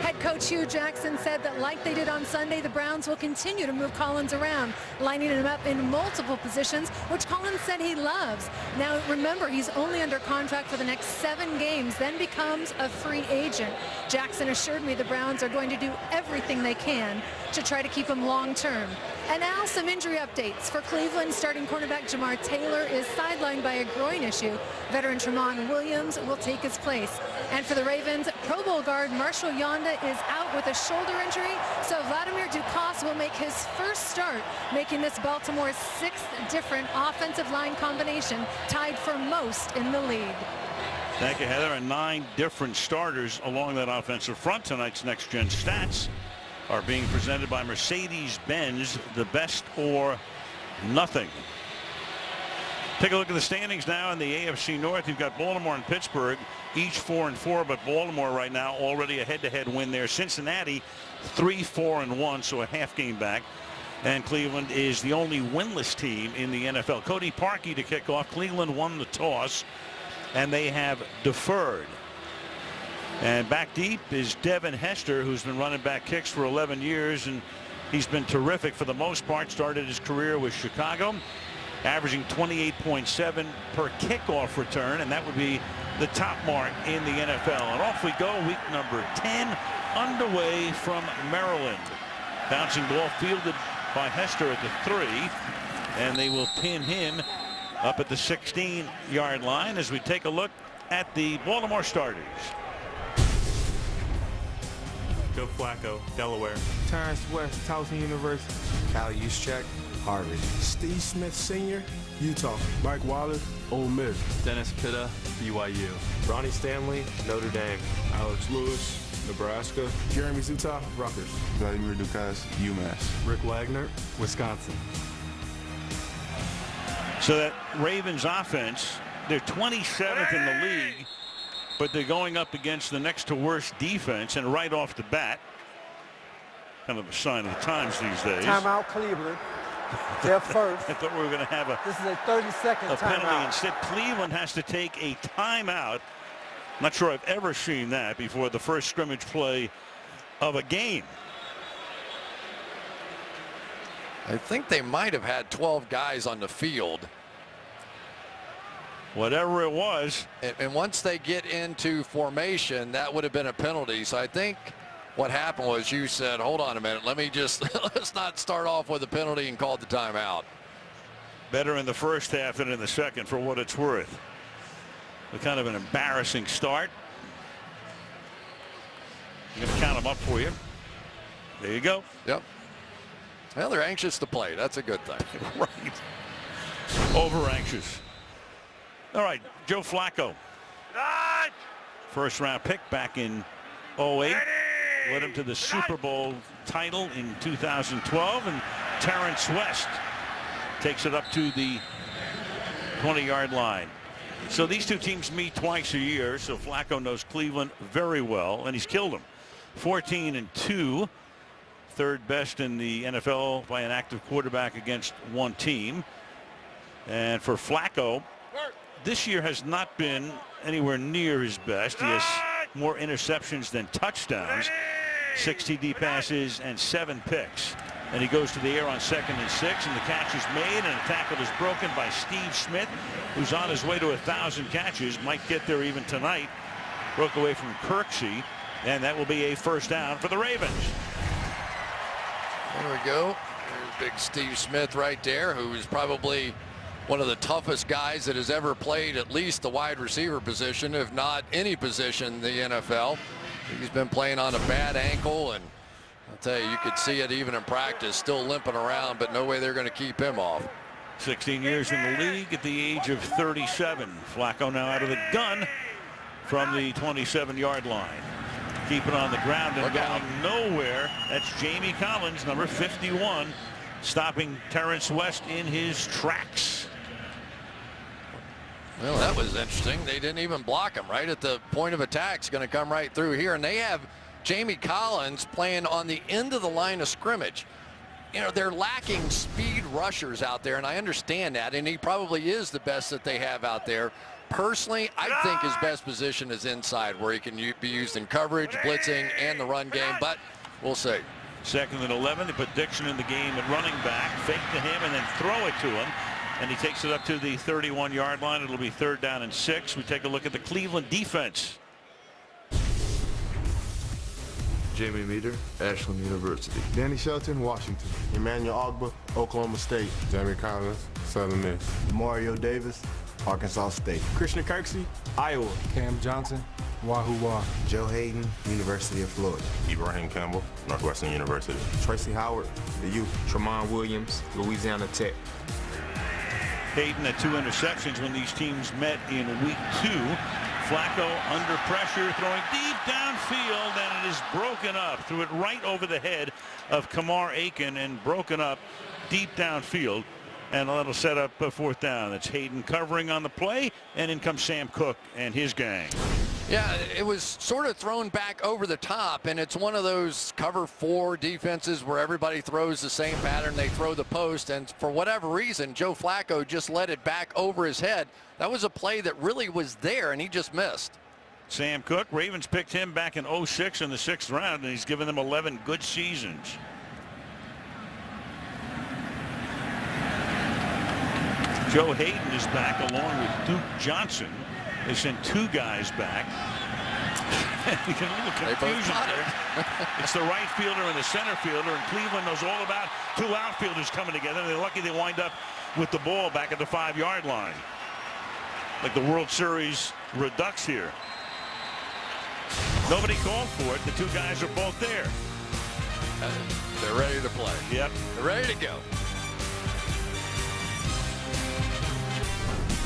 Head coach Hugh Jackson said that like they did on Sunday, the Browns will continue to move Collins around, lining him up in multiple positions, which Collins said he loves. Now, remember, he's only under contract for the next 7 games, then becomes a free agent. Jackson assured me the Browns are going to do everything they can to try to keep him long-term. And now some injury updates. For Cleveland, starting cornerback Jamar Taylor is sidelined by a groin issue. Veteran Tramon Williams will take his place. And for the Ravens, Pro Bowl guard Marshall Yanda is out with a shoulder injury, so Vladimir Dukas will make his first start, making this Baltimore's 6th different offensive line combination, tied for most in the league. Thank you, Heather. And 9 different starters along that offensive front. Tonight's Next Gen Stats are being presented by Mercedes-Benz, the best or nothing. Take a look at the standings now in the AFC North. You've got Baltimore and Pittsburgh, each 4-4, but Baltimore right now already a head-to-head win there. Cincinnati 3-4-1, so a half game back. And Cleveland is the only winless team in the NFL. Cody Parkey to kick off. Cleveland won the toss, and they have deferred. And back deep is Devin Hester, who's been running back kicks for 11 years, and he's been terrific for the most part. Started his career with Chicago, averaging 28.7 per kickoff return, and that would be the top mark in the NFL. And off we go, week number 10 underway from Maryland. Bouncing ball fielded by Hester at the 3, and they will pin him up at the 16-yard line as we take a look at the Baltimore starters. Joe Flacco, Delaware. Terrence West, Towson University. Cal Juszczyk, Harvard. Steve Smith Sr., Utah. Mike Wallace, Ole Miss. Dennis Pitta, BYU. Ronnie Stanley, Notre Dame. Alex Lewis, Nebraska. Jeremy Zuta, Rutgers. Vladimir Dukas, UMass. Rick Wagner, Wisconsin. So that Ravens offense, they're 27th in the league, but they're going up against the next to worst defense, and right off the bat, kind of a sign of the times these days. Timeout, Cleveland. They're first. I thought we were going to have This is a 30-second penalty. timeout. Instead, Cleveland has to take a timeout. Not sure I've ever seen that before the first scrimmage play of a game. I think they might have had 12 guys on the field. Whatever it was. And once they get into formation, that would have been a penalty. So I think what happened was you said, hold on a minute, let me just let's not start off with a penalty and call the timeout. Better in the first half than in the second, for what it's worth. A kind of an embarrassing start. I'm going to count them up for you. There you go. Yep. Well, they're anxious to play. That's a good thing. Right. Over anxious. All right, Joe Flacco. First round pick back in 08. Led him to the Super Bowl title in 2012. And Terrence West takes it up to the 20-yard line. So these two teams meet twice a year. So Flacco knows Cleveland very well, and he's killed them. 14-2. Third best in the NFL by an active quarterback against one team. And for Flacco, this year has not been anywhere near his best. He has more interceptions than touchdowns, 6 TD passes and 7 picks. And he goes to the air on 2nd and 6, and the catch is made, and a tackle is broken by Steve Smith, who's on his way to 1,000 catches, might get there even tonight. Broke away from Kirksey, and that will be a first down for the Ravens. There we go. There's big Steve Smith right there, who is probably one of the toughest guys that has ever played at least the wide receiver position, if not any position in the NFL. He's been playing on a bad ankle, and I'll tell you, you could see it even in practice, still limping around, but no way they're going to keep him off. 16 years in the league at the age of 37. Flacco now out of the gun from the 27-yard line. Keep it on the ground and going nowhere. That's Jamie Collins, number 51, stopping Terrence West in his tracks. Well, that was interesting. They didn't even block him right at the point of attack. It's going to come right through here. And they have Jamie Collins playing on the end of the line of scrimmage. You know, they're lacking speed rushers out there, and I understand that. And he probably is the best that they have out there. personally, I think his best position is inside, where he can be used in coverage, blitzing, and the run game, but we'll see. 2nd and 11. They put Dixon in the game at running back, fake to him, and then throw it to him. And he takes it up to the 31-yard line. It'll be 3rd down and 6. We take a look at the Cleveland defense. Jamie Meter, Ashland University. Danny Shelton, Washington. Emmanuel Ogba, Oklahoma State. Jamie Collins, Southern Miss. Mario Davis, Arkansas State. Krishna Kirksey, Iowa. Cam Johnson, Wahoo Wah. Joe Hayden, University of Florida. Ibrahim Campbell, Northwestern University. Tracy Howard, the U. Tremont Williams, Louisiana Tech. Hayden had 2 interceptions when these teams met in week 2. Flacco under pressure, throwing deep downfield, and it is broken up. Threw it right over the head of Kamar Aiken and broken up deep downfield. And that'll set up a 4th down. That's Hayden covering on the play, and in comes Sam Cook and his gang. Yeah, it was sort of thrown back over the top, and it's one of those cover 4 defenses where everybody throws the same pattern. They throw the post, and for whatever reason, Joe Flacco just let it back over his head. That was a play that really was there, and he just missed. Sam Cook, Ravens picked him back in 06 in the 6th round, and he's given them 11 good seasons. Joe Hayden is back along with Duke Johnson. They sent 2 guys back. You can a little confusion there. It's the right fielder and the center fielder, and Cleveland knows all about 2 outfielders coming together. They're lucky they wind up with the ball back at the 5-yard line. Like the World Series redux here. Nobody called for it. The 2 guys are both there. They're ready to play. Yep. They're ready to go.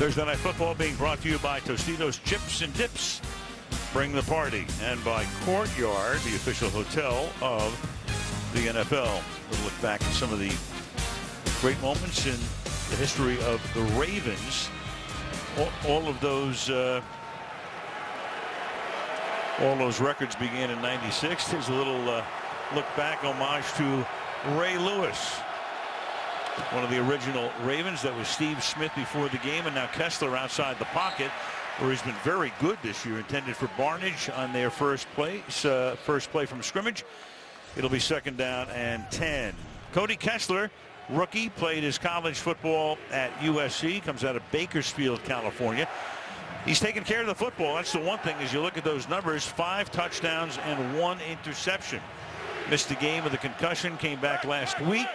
Thursday Night Football being brought to you by Tostitos Chips and Dips. Bring the party. And by Courtyard, the official hotel of the NFL. We'll look back at some of the great moments in the history of the Ravens. All those records began in '96. Here's a little look back homage to Ray Lewis. One of the original Ravens. That was Steve Smith before the game, and now Kessler outside the pocket, where he's been very good this year. Intended for Barnage on their first play from scrimmage. It'll be 2nd down and 10. Cody Kessler, rookie, played his college football at USC, comes out of Bakersfield, California. He's taking care of the football. That's the one thing as you look at those numbers. 5 touchdowns and 1 interception. Missed the game with a concussion, came back last week.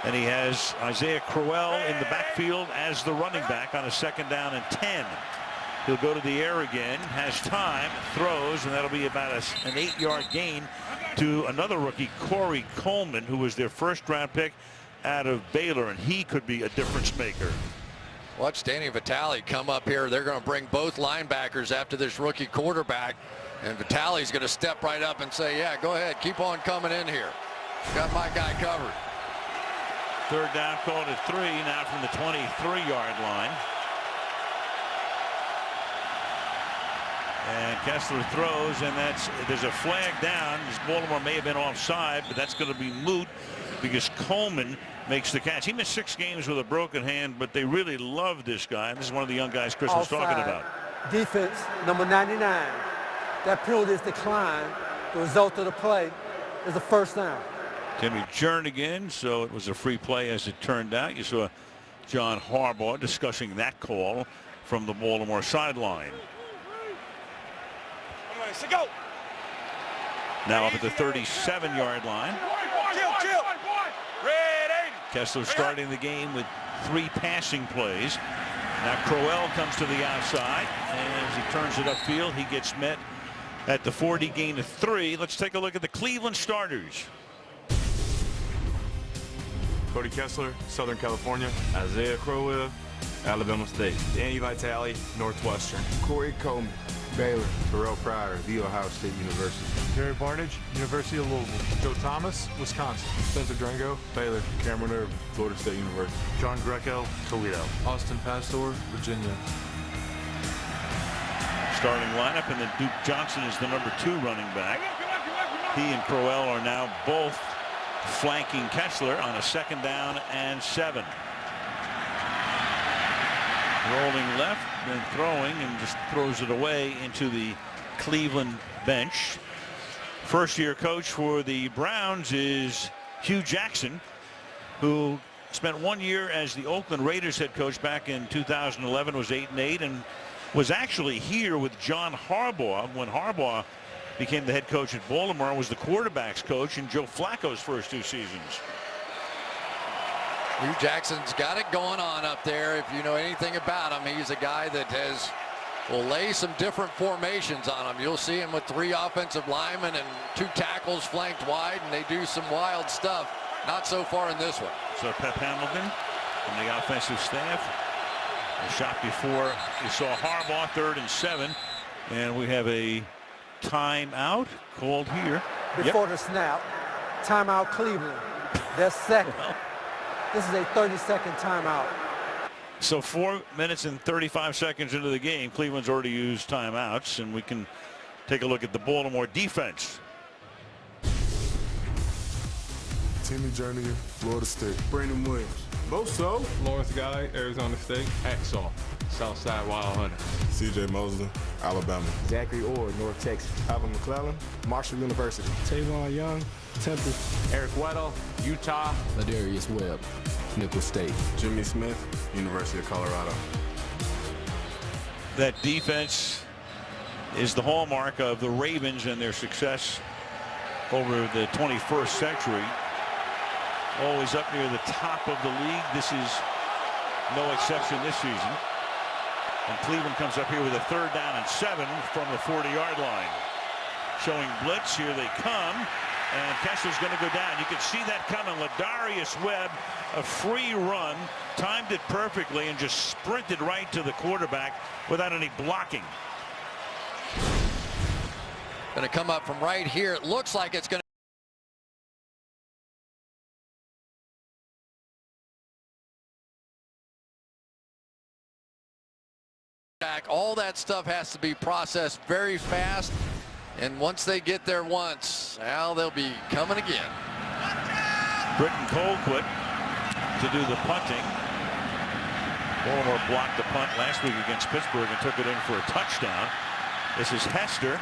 And he has Isaiah Crowell in the backfield as the running back on a 2nd down and 10. He'll go to the air again, has time, throws, and that'll be about an 8-yard gain to another rookie, Corey Coleman, who was their 1st-round pick out of Baylor, and he could be a difference maker. Watch Danny Vitale come up here. They're going to bring both linebackers after this rookie quarterback, and Vitale's going to step right up and say, yeah, go ahead, keep on coming in here. Got my guy covered. 3rd down called at 3 now from the 23-yard line. And Kessler throws, and there's a flag down. Baltimore may have been offside, but that's going to be moot because Coleman makes the catch. He missed 6 games with a broken hand, but they really love this guy. And this is one of the young guys Chris was talking about. Defense, number 99. That penalty is declined. The result of the play is a 1st down. Timmy Jernigan, so it was a free play as it turned out. You saw John Harbaugh discussing that call from the Baltimore sideline. Now up at the 37-yard line. Kessler starting the game with 3 passing plays. Now Crowell comes to the outside, and as he turns it upfield, he gets met at the 40, gain of 3. Let's take a look at the Cleveland starters. Cody Kessler, Southern California. Isaiah Crowell, Alabama State. Danny Vitale, Northwestern. Corey Coleman, Baylor. Terrell Pryor, The Ohio State University. Jerry Barnage, University of Louisville. Joe Thomas, Wisconsin. Spencer Drango, Baylor. Cameron Irvin, Florida State University. John Greco, Toledo. Austin Pastor, Virginia. Starting lineup, and then Duke Johnson is the number 2 running back. He and Crowell are now both flanking Kessler on a 2nd down and 7. rolling left, then throwing, and just throws it away into the Cleveland bench. First-year coach for the Browns is Hugh Jackson, who spent 1 year as the Oakland Raiders head coach back in 2011, was 8-8, and was actually here with John Harbaugh when Harbaugh became the head coach at Baltimore, was the quarterback's coach in Joe Flacco's first 2 seasons. Hugh Jackson's got it going on up there. If you know anything about him, he's a guy that will lay some different formations on him. You'll see him with 3 offensive linemen and 2 tackles flanked wide, and they do some wild stuff. Not so far in this one. So Pep Hamilton from the offensive staff. The shot before you saw Harbaugh, 3rd and 7, and we have a timeout called here. Before the snap, timeout Cleveland. That's second. This is a 30-second timeout. So 4 minutes and 35 seconds into the game, Cleveland's already used timeouts, and we can take a look at the Baltimore defense. Timmy Jernigan, Florida State. Brandon Williams. Boso. Lawrence Guy, Arizona State. Hacksaw, Southside Wild Hunter. CJ Mosley, Alabama. Zachary Orr, North Texas. Alvin McClellan, Marshall University. Tavon Young, Temple. Eric Weddle, Utah. Ladarius Webb, Nickel State. Jimmy Smith, University of Colorado. That defense is the hallmark of the Ravens and their success over the 21st century. Always up near the top of the league. This is no exception this season. And Cleveland comes up here with a 3rd down and 7 from the 40-yard line. Showing blitz. Here they come. And Kessler's going to go down. You can see that coming. Ladarius Webb, a free run, timed it perfectly and just sprinted right to the quarterback without any blocking. Going to come up from right here. It looks like it's going to. All that stuff has to be processed very fast, and once they get there once, now they'll be coming again. Britton Colquitt to do the punting. Baltimore blocked the punt last week against Pittsburgh and took it in for a touchdown. This is Hester,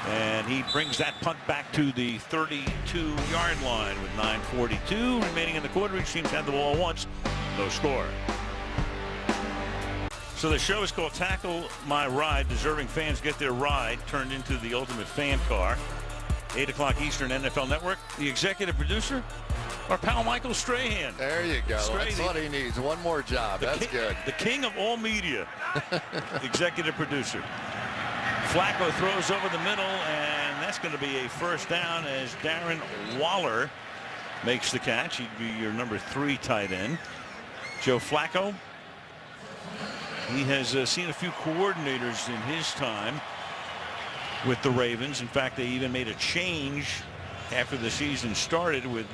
and he brings that punt back to the 32-yard line with 9:42 remaining in the quarter. Each team's had the ball once, no score. So the show is called Tackle My Ride. Deserving fans get their ride turned into the ultimate fan car. 8 o'clock Eastern, NFL Network. The executive producer, our pal Michael Strahan. There you go. That's what he needs. One more job. That's good. The king of all media. Executive producer. Flacco throws over the middle, and that's going to be a 1st down as Darren Waller makes the catch. He'd be your number 3 tight end. Joe Flacco. He has seen a few coordinators in his time with the Ravens. In fact, they even made a change after the season started with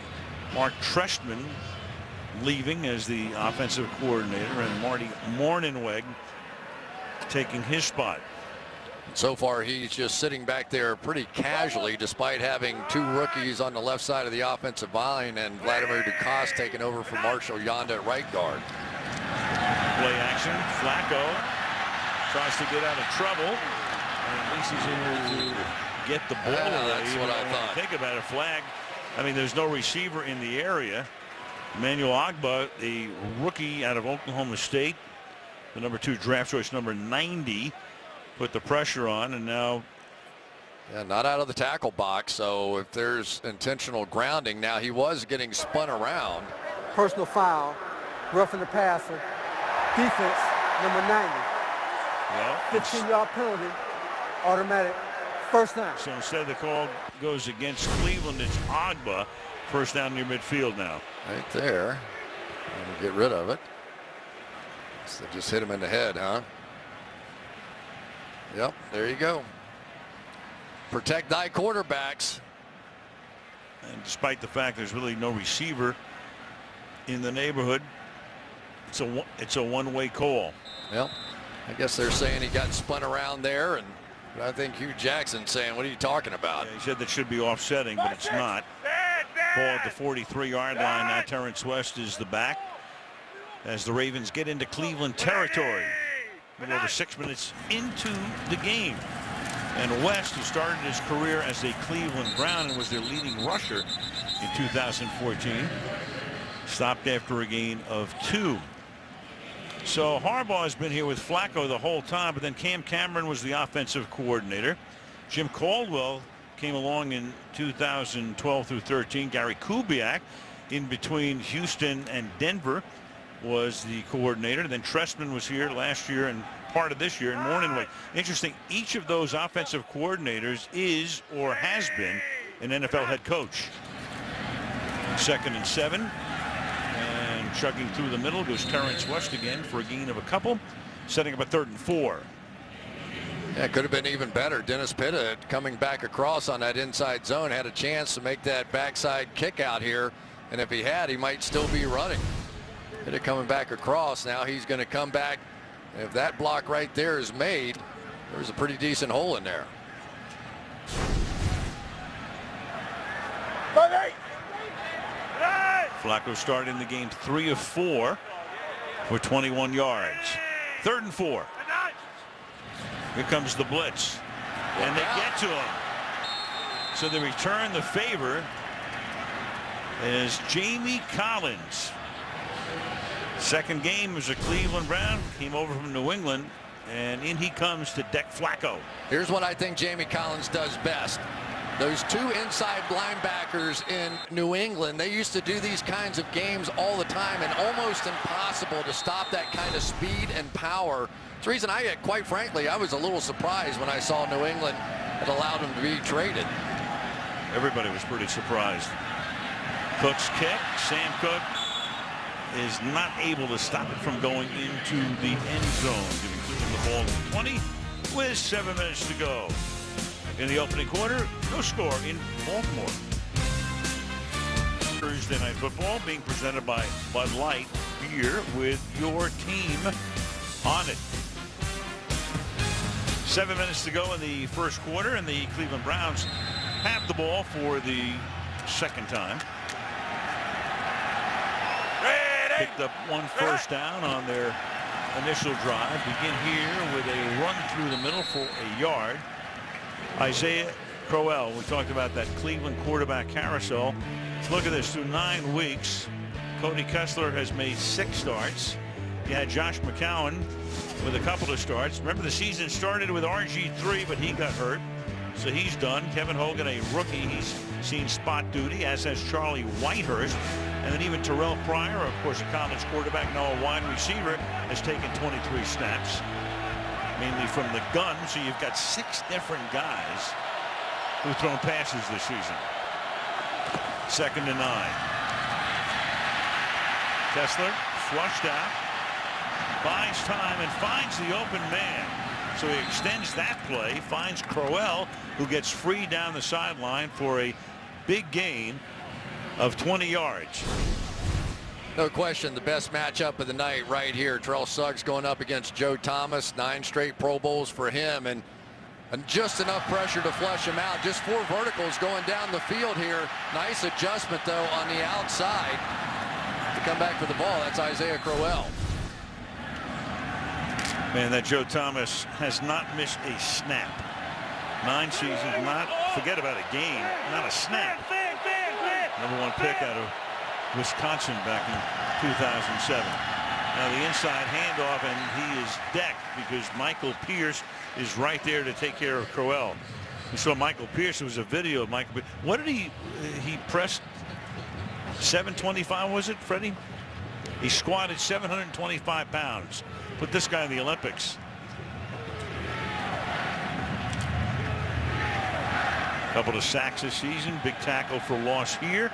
Mark Trestman leaving as the offensive coordinator and Marty Mornhinweg taking his spot. So far, he's just sitting back there pretty casually, despite having 2 rookies on the left side of the offensive line and Vladimir Dukas taking over for Marshall Yonda at right guard. Play action. Flacco tries to get out of trouble. And at least he's able to get the ball away. That's what I thought. Think about a flag. I mean, there's no receiver in the area. Emmanuel Ogbah, a rookie out of Oklahoma State, the number 2 draft choice, number 90, put the pressure on, and now. Yeah, not out of the tackle box. So if there's intentional grounding, now he was getting spun around. Personal foul, roughing the passer. Defense, number 90. Well, 15-yard penalty, automatic 1st down. So instead the call goes against Cleveland, it's Ogbah. 1st down near midfield now. Right there. And get rid of it. So just hit him in the head, huh? Yep, there you go. Protect thy quarterbacks. And despite the fact there's really no receiver in the neighborhood, it's a one-way call. Well, I guess they're saying he got spun around there, and I think Hugh Jackson saying, what are you talking about? Yeah, he said that should be offsetting, but it's not. Ball at the 43-yard line. Now Terrence West is the back. as the Ravens get into Cleveland territory. A little over 6 minutes into the game. And West, who started his career as a Cleveland Brown and was their leading rusher in 2014, stopped after a gain of 2. So Harbaugh has been here with Flacco the whole time, but then Cam Cameron was the offensive coordinator. Jim Caldwell came along in 2012 through 13. Gary Kubiak, in between Houston and Denver, was the coordinator. Then Trestman was here last year and part of this year in Morningway. Interesting, each of those offensive coordinators is or has been an NFL head coach. 2nd and 7. And chugging through the middle goes Terrence West again for a gain of a couple, setting up a 3rd and 4. Yeah, it could have been even better. Dennis Pitta coming back across on that inside zone had a chance to make that backside kick out here. And if he had, he might still be running. Pitta coming back across. Now he's going to come back. If that block right there is made, there's a pretty decent hole in there. Flacco started in the game 3 of 4 for 21 yards. 3rd and 4. Here comes the blitz. And they get to him. So they return the favor as Jamie Collins. Second game as a Cleveland Brown, came over from New England, and in he comes to deck Flacco. Here's what I think Jamie Collins does best. Those 2 inside linebackers in New England, they used to do these kinds of games all the time, and almost impossible to stop that kind of speed and power. It's the reason quite frankly, I was a little surprised when I saw New England had allowed him to be traded. Everybody was pretty surprised. Cook's kick, Sam Cook is not able to stop it from going into the end zone, giving Cleveland the ball to 20 with 7 minutes to go. In the opening quarter, no score in Baltimore. Thursday Night Football being presented by Bud Light Beer with your team on it. 7 minutes to go in the first quarter, and the Cleveland Browns have the ball for the second time. Picked up 1 first down on their initial drive. Begin here with a run through the middle for a yard. Isaiah Crowell, we talked about that Cleveland quarterback carousel. Look at this, through 9 weeks, Cody Kessler has made 6 starts. You had Josh McCown with a couple of starts. Remember, the season started with RG3, but he got hurt, so he's done. Kevin Hogan, a rookie, he's seen spot duty, as has Charlie Whitehurst. And then even Terrell Pryor, of course, a college quarterback, now a wide receiver, has taken 23 snaps, mainly from the gun. So you've got 6 different guys who've thrown passes this season. 2nd and 9. Kessler flushed out, buys time, and finds the open man. So he extends that play, finds Crowell, who gets free down the sideline for a big gain of 20 yards. No question, the best matchup of the night right here. Terrell Suggs going up against Joe Thomas. 9 straight Pro Bowls for him, and just enough pressure to flush him out. Just 4 verticals going down the field here. Nice adjustment, though, on the outside to come back for the ball. That's Isaiah Crowell. Man, that Joe Thomas has not missed a snap. 9 seasons, forget about a game, not a snap. #1 pick out of Wisconsin back in 2007. Now the inside handoff, and he is decked because Michael Pierce is right there to take care of Crowell. We saw Michael Pierce. There was a video of Michael. What did he pressed 725, was it, Freddie? He squatted 725 pounds. Put this guy in the Olympics. Couple of sacks this season. Big tackle for loss here.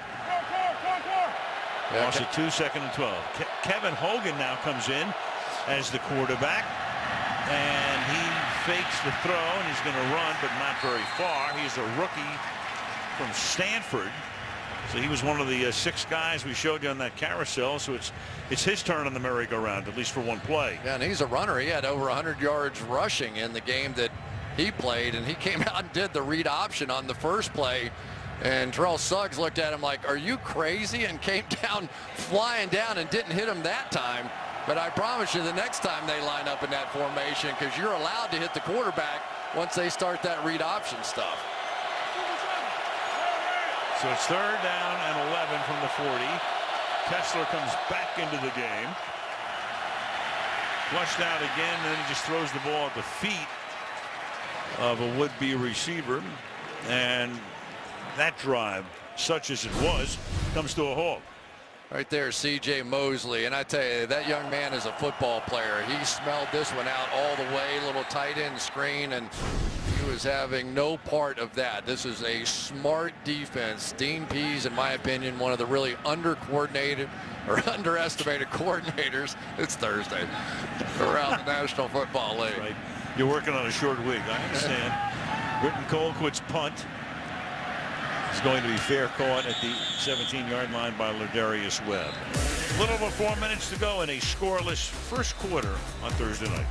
Loss of 2, 2nd and 12. Kevin Hogan now comes in as the quarterback, and he fakes the throw, and he's going to run, but not very far. He's a rookie from Stanford, so he was one of the 6 guys we showed you on that carousel. So it's his turn on the merry-go-round, at least for 1 play. Yeah, and he's a runner. He had over 100 yards rushing in the game that he played, and he came out and did the read option on the first play And Terrell Suggs looked at him like, are you crazy? And came down, flying down, and didn't hit him that time. But I promise you the next time they line up in that formation, because you're allowed to hit the quarterback once they start that read option stuff. So it's 3rd down and 11 from the 40. Kessler comes back into the game. Flushed out again, then he just throws the ball at the feet of a would-be receiver. And that drive, such as it was, comes to a halt. Right there, C.J. Mosley. And I tell you, that young man is a football player. He smelled this one out all the way, little tight end screen, and he was having no part of that. This is a smart defense. Dean Pease, in my opinion, one of the really underestimated coordinators. It's Thursday around the National Football League. Right. You're working on a short week. I understand. Britton Colquitt's punt is going to be fair caught at the 17-yard line by Ladarius Webb. A little over 4 minutes to go in a scoreless first quarter on Thursday night.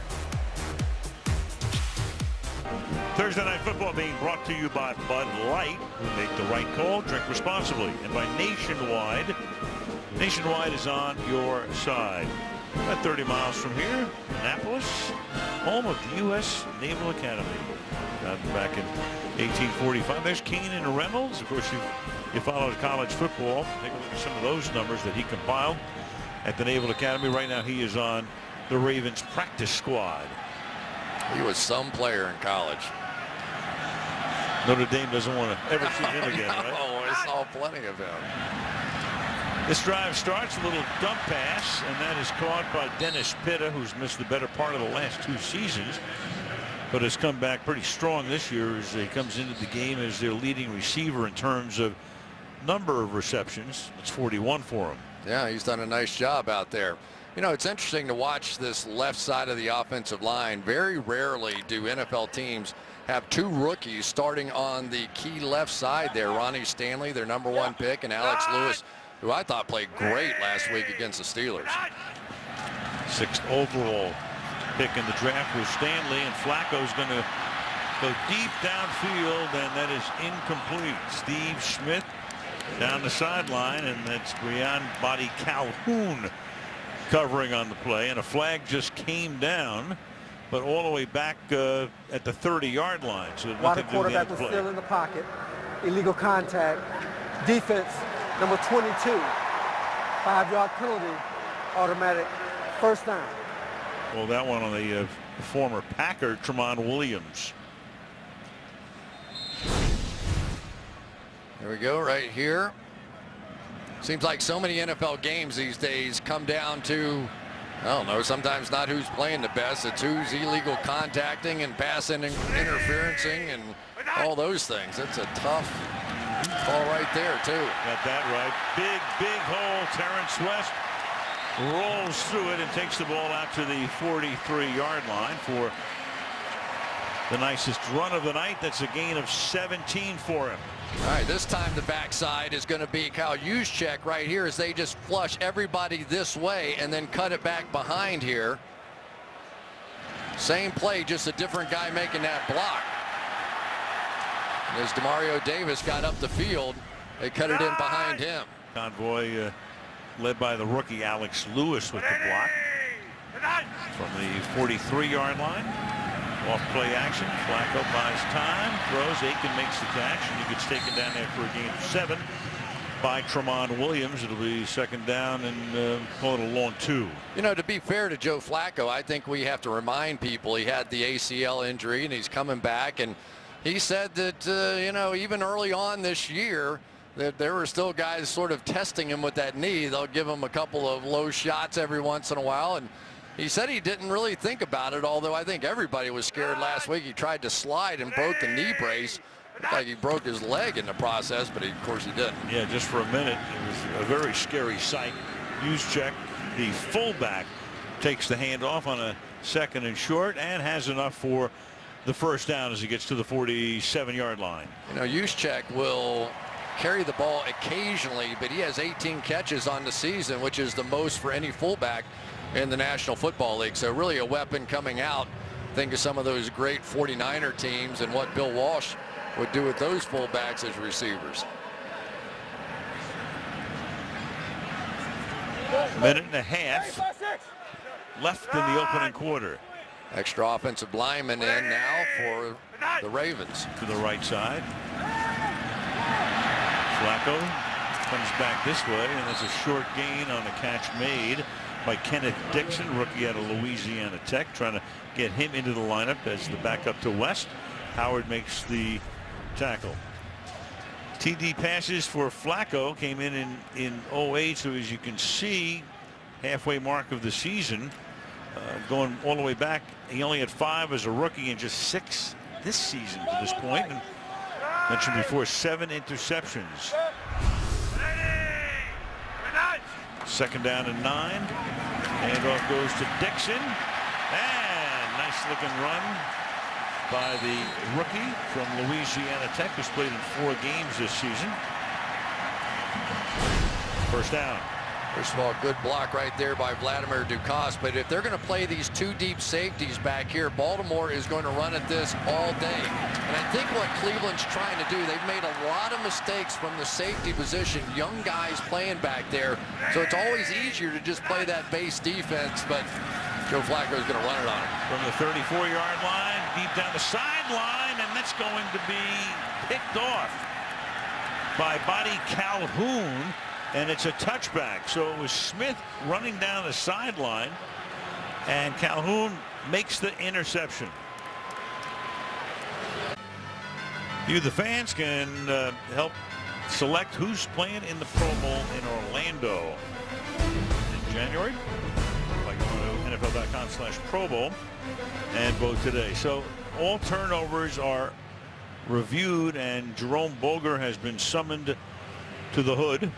Thursday Night Football being brought to you by Bud Light, who make the right call, drink responsibly, and by Nationwide. Nationwide is on your side. About 30 miles from here, Annapolis, home of the U.S. Naval Academy. Back in 1845. There's Keenan Reynolds. Of course, you followed college football. Take a look at some of those numbers that he compiled at the Naval Academy. Right now, he is on the Ravens practice squad. He was some player in college. Notre Dame doesn't want to ever see him again, right? Oh, I saw plenty of him. This drive starts a little dump pass, and that is caught by Dennis Pitta, who's missed the better part of the last 2 seasons, but has come back pretty strong this year as he comes into the game as their leading receiver in terms of number of receptions. It's 41 for him. Yeah, he's done a nice job out there. You know, it's interesting to watch this left side of the offensive line. Very rarely do NFL teams have 2 rookies starting on the key left side there. Ronnie Stanley, their #1 pick, and Alex Lewis, who I thought played great last week against the Steelers. 6th overall pick in the draft was Stanley, and Flacco's going to go deep downfield, and that is incomplete. Steve Smith down the sideline, and that's Breon Body Calhoun covering on the play, and a flag just came down, but all the way back at the 30-yard line. So while the quarterback was still in the pocket, illegal contact, defense number 22, 5-yard penalty, automatic first down. Well, that one on the former Packer, Tramon Williams. There we go, right here. Seems like so many NFL games these days come down to, I don't know, sometimes not who's playing the best. It's who's illegal contacting and passing and interferencing and all those things. It's a tough call right there, too. Got that right. Big hole. Terrence West rolls through it and takes the ball out to the 43-yard line for the nicest run of the night. That's a gain of 17 for him. All right, this time the backside is going to be Kyle Juszczyk right here as they just flush everybody this way and then cut it back behind here. Same play, just a different guy making that block. And as Demario Davis got up the field, they cut it in behind him. Convoy led by the rookie Alex Lewis with the block from the 43-yard line. Off play action. Flacco buys time, throws. Aiken makes the catch, and he gets taken down there for a gain of 7 by Tramon Williams. It'll be 2nd down and call it a long 2. You know, to be fair to Joe Flacco, I think we have to remind people he had the ACL injury and he's coming back, and he said that you know, even early on this year that there were still guys sort of testing him with that knee. They'll give him a couple of low shots every once in a while, and he said he didn't really think about it, although I think everybody was scared last week. He tried to slide and broke the knee brace. Looked like he broke his leg in the process, but of course he didn't. Yeah, just for a minute. It was a very scary sight. Juszczyk, the fullback, takes the handoff on a 2nd and short and has enough for the first down as he gets to the 47-yard line. You know, Juszczyk will carry the ball occasionally, but he has 18 catches on the season, which is the most for any fullback in the National Football League. So really a weapon coming out. Think of some of those great 49er teams and what Bill Walsh would do with those fullbacks as receivers. Minute and a half left in the opening quarter. Extra offensive lineman in now for the Ravens. To the right side. Flacco comes back this way, and that's a short gain on the catch made by Kenneth Dixon, rookie out of Louisiana Tech, trying to get him into the lineup as the backup to West. Howard makes the tackle. TD passes for Flacco came in 08, so as you can see, halfway mark of the season, going all the way back. He only had 5 as a rookie and just 6 this season to this point. And mentioned before, 7 interceptions. Second down and 9. Handoff goes to Dixon. And nice looking run by the rookie from Louisiana Tech, who's played in 4 games this season. First down. First of all, good block right there by Vladimir Ducasse. But if they're going to play these 2 deep safeties back here, Baltimore is going to run at this all day. And I think what Cleveland's trying to do, they've made a lot of mistakes from the safety position, young guys playing back there. So it's always easier to just play that base defense, but Joe Flacco is going to run it on him. From the 34-yard line, deep down the sideline, and that's going to be picked off by Buddy Calhoun. And it's a touchback. So it was Smith running down the sideline, and Calhoun makes the interception. You, the fans, can help select who's playing in the Pro Bowl in Orlando in January by going to NFL.com/Pro Bowl and vote today. So all turnovers are reviewed, and Jerome Boger has been summoned to the hood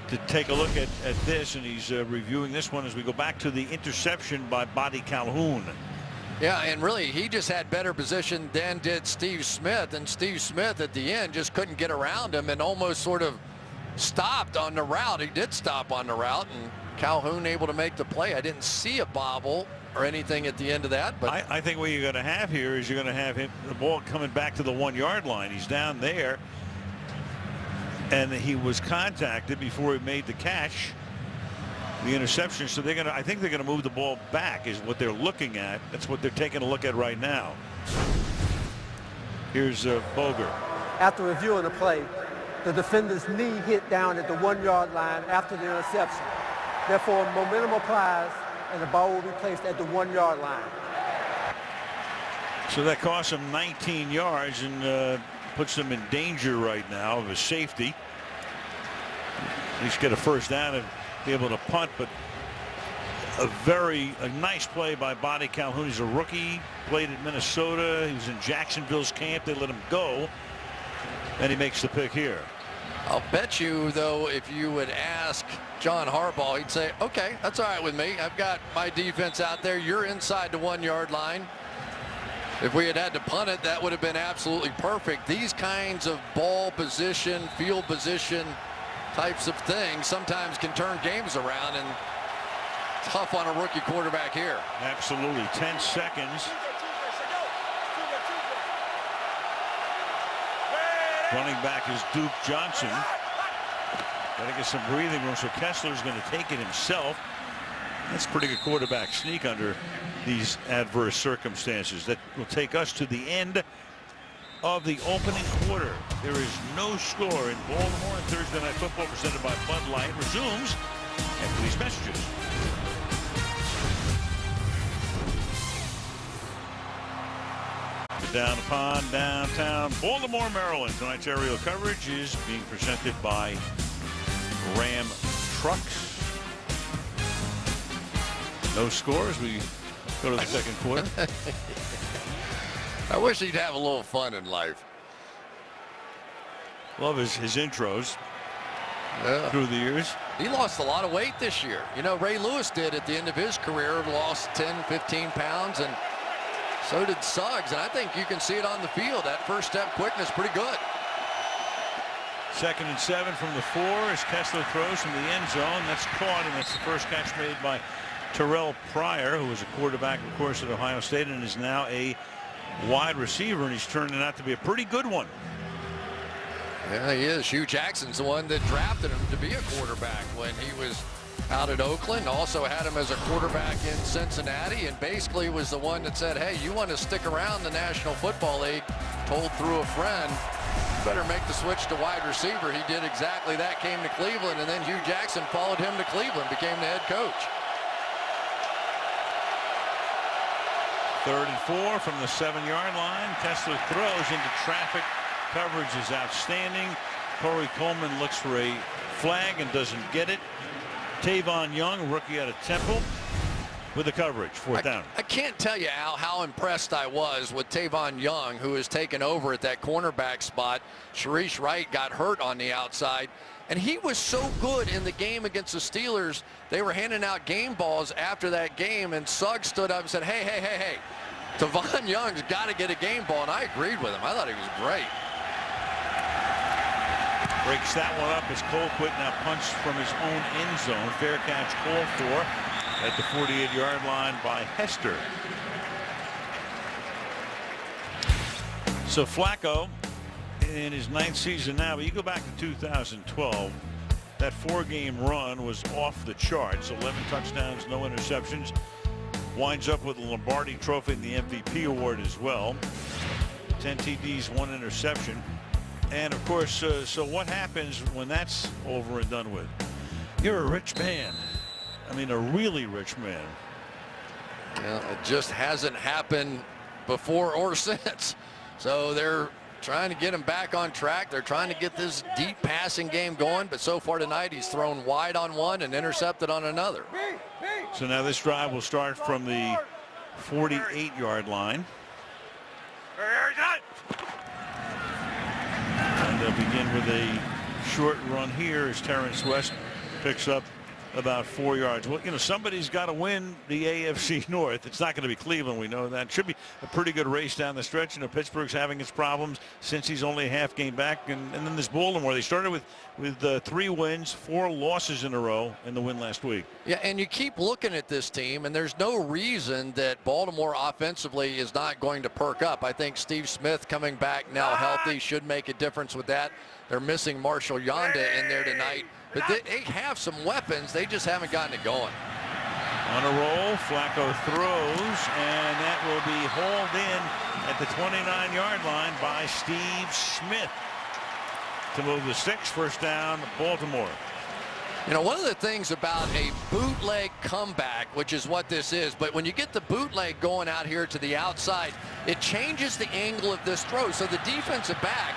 to take a look at this, and he's reviewing this one as we go back to the interception by Buddy Calhoun. Yeah, and really, he just had better position than did Steve Smith, and Steve Smith at the end just couldn't get around him and almost sort of stopped on the route. He did stop on the route, and Calhoun able to make the play. I didn't see a bobble or anything at the end of that, but I think what you're going to have here is you're going to have the ball coming back to the 1-yard line. He's down there, and he was contacted before he made the catch, the interception. So I think they're going to move the ball back is what they're looking at. That's what they're taking a look at right now. Here's Boger. After reviewing the play, the defender's knee hit down at the 1-yard line after the interception. Therefore, momentum applies, and the ball will be placed at the 1-yard line. So that costs him 19 yards and puts them in danger right now of a safety. At least get a first down and be able to punt, but a nice play by Buddy Calhoun. He's a rookie, played at Minnesota. He was in Jacksonville's camp. They let him go, and he makes the pick here. I'll bet you, though, if you would ask John Harbaugh, he'd say, okay, that's all right with me. I've got my defense out there. You're inside the 1-yard line. If we had to punt it, that would have been absolutely perfect. These kinds of ball position, field position types of things sometimes can turn games around, and tough on a rookie quarterback here. Absolutely. 10 seconds. Running back is Duke Johnson. Got to get some breathing room, so Kessler's going to take it himself. That's a pretty good quarterback sneak under these adverse circumstances. That will take us to the end of the opening quarter. There is no score in Baltimore. Thursday Night Football, presented by Bud Light, resumes after these messages. Down upon downtown Baltimore, Maryland. Tonight's aerial coverage is being presented by Ram Trucks. No scores. We go to the second quarter. I wish he'd have a little fun in life. Love his intros through the years. He lost a lot of weight this year. You know, Ray Lewis did at the end of his career, lost 10, 15 pounds, and so did Suggs. And I think you can see it on the field. That first step quickness, pretty good. 2nd and 7 from the 4 as Kessler throws from the end zone. That's caught, and that's the first catch made by Terrell Pryor, who was a quarterback, of course, at Ohio State and is now a wide receiver, and he's turning out to be a pretty good one. Yeah, he is. Hugh Jackson's the one that drafted him to be a quarterback when he was out at Oakland. Also had him as a quarterback in Cincinnati, and basically was the one that said, hey, you want to stick around the National Football League, told through a friend, better make the switch to wide receiver. He did exactly that, came to Cleveland, and then Hugh Jackson followed him to Cleveland, became the head coach. 3rd and 4 from the 7-yard line. Kessler throws into traffic. Coverage is outstanding. Corey Coleman looks for a flag and doesn't get it. Tavon Young, rookie out of Temple, with the coverage. 4th down. I can't tell you, Al, how impressed I was with Tavon Young, who has taken over at that cornerback spot. Sharice Wright got hurt on the outside, and he was so good in the game against the Steelers. They were handing out game balls after that game, and Suggs stood up and said, hey, hey, hey, hey, Tavon Young's got to get a game ball, and I agreed with him. I thought he was great. Breaks that one up as Colquitt now punched from his own end zone. Fair catch called for at the 48-yard line by Hester. So Flacco in his 9th season now, but you go back to 2012, that 4-game run was off the charts. 11 touchdowns, no interceptions. Winds up with the Lombardi Trophy and the MVP award as well. 10 TDs, 1 interception. And of course, so what happens when that's over and done with? You're a rich man. I mean, a really rich man. Yeah, it just hasn't happened before or since. So they're trying to get him back on track. They're trying to get this deep passing game going. But so far tonight, he's thrown wide on one and intercepted on another. So now this drive will start from the 48-yard line. And they'll begin with a short run here as Terrence West picks up about 4 yards. Well, you know, somebody's got to win the AFC North. It's not going to be Cleveland. We know that. It should be a pretty good race down the stretch. You know, Pittsburgh's having its problems since he's only a half game back. And then this Baltimore, they started with 3 wins, 4 losses in a row, and the win last week. Yeah, and you keep looking at this team, and there's no reason that Baltimore offensively is not going to perk up. I think Steve Smith coming back now healthy should make a difference with that. They're missing Marshall Yanda in there tonight. But they have some weapons. They just haven't gotten it going. On a roll, Flacco throws, and that will be hauled in at the 29-yard line by Steve Smith to move the 6th. 1st down, Baltimore. You know, one of the things about a bootleg comeback, which is what this is, but when you get the bootleg going out here to the outside, it changes the angle of this throw. So the defensive back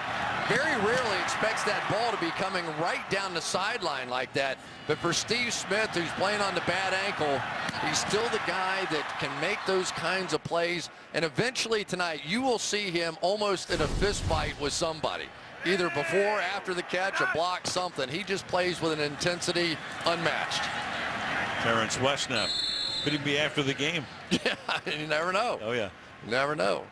very rarely expects that ball to be coming right down the sideline like that. But for Steve Smith, who's playing on the bad ankle, he's still the guy that can make those kinds of plays. And eventually tonight, you will see him almost in a fist fight with somebody. Either before, after the catch, a block, something. He just plays with an intensity unmatched. Terrence West now. Could he be after the game? Yeah, you never know. Oh, yeah. You never know.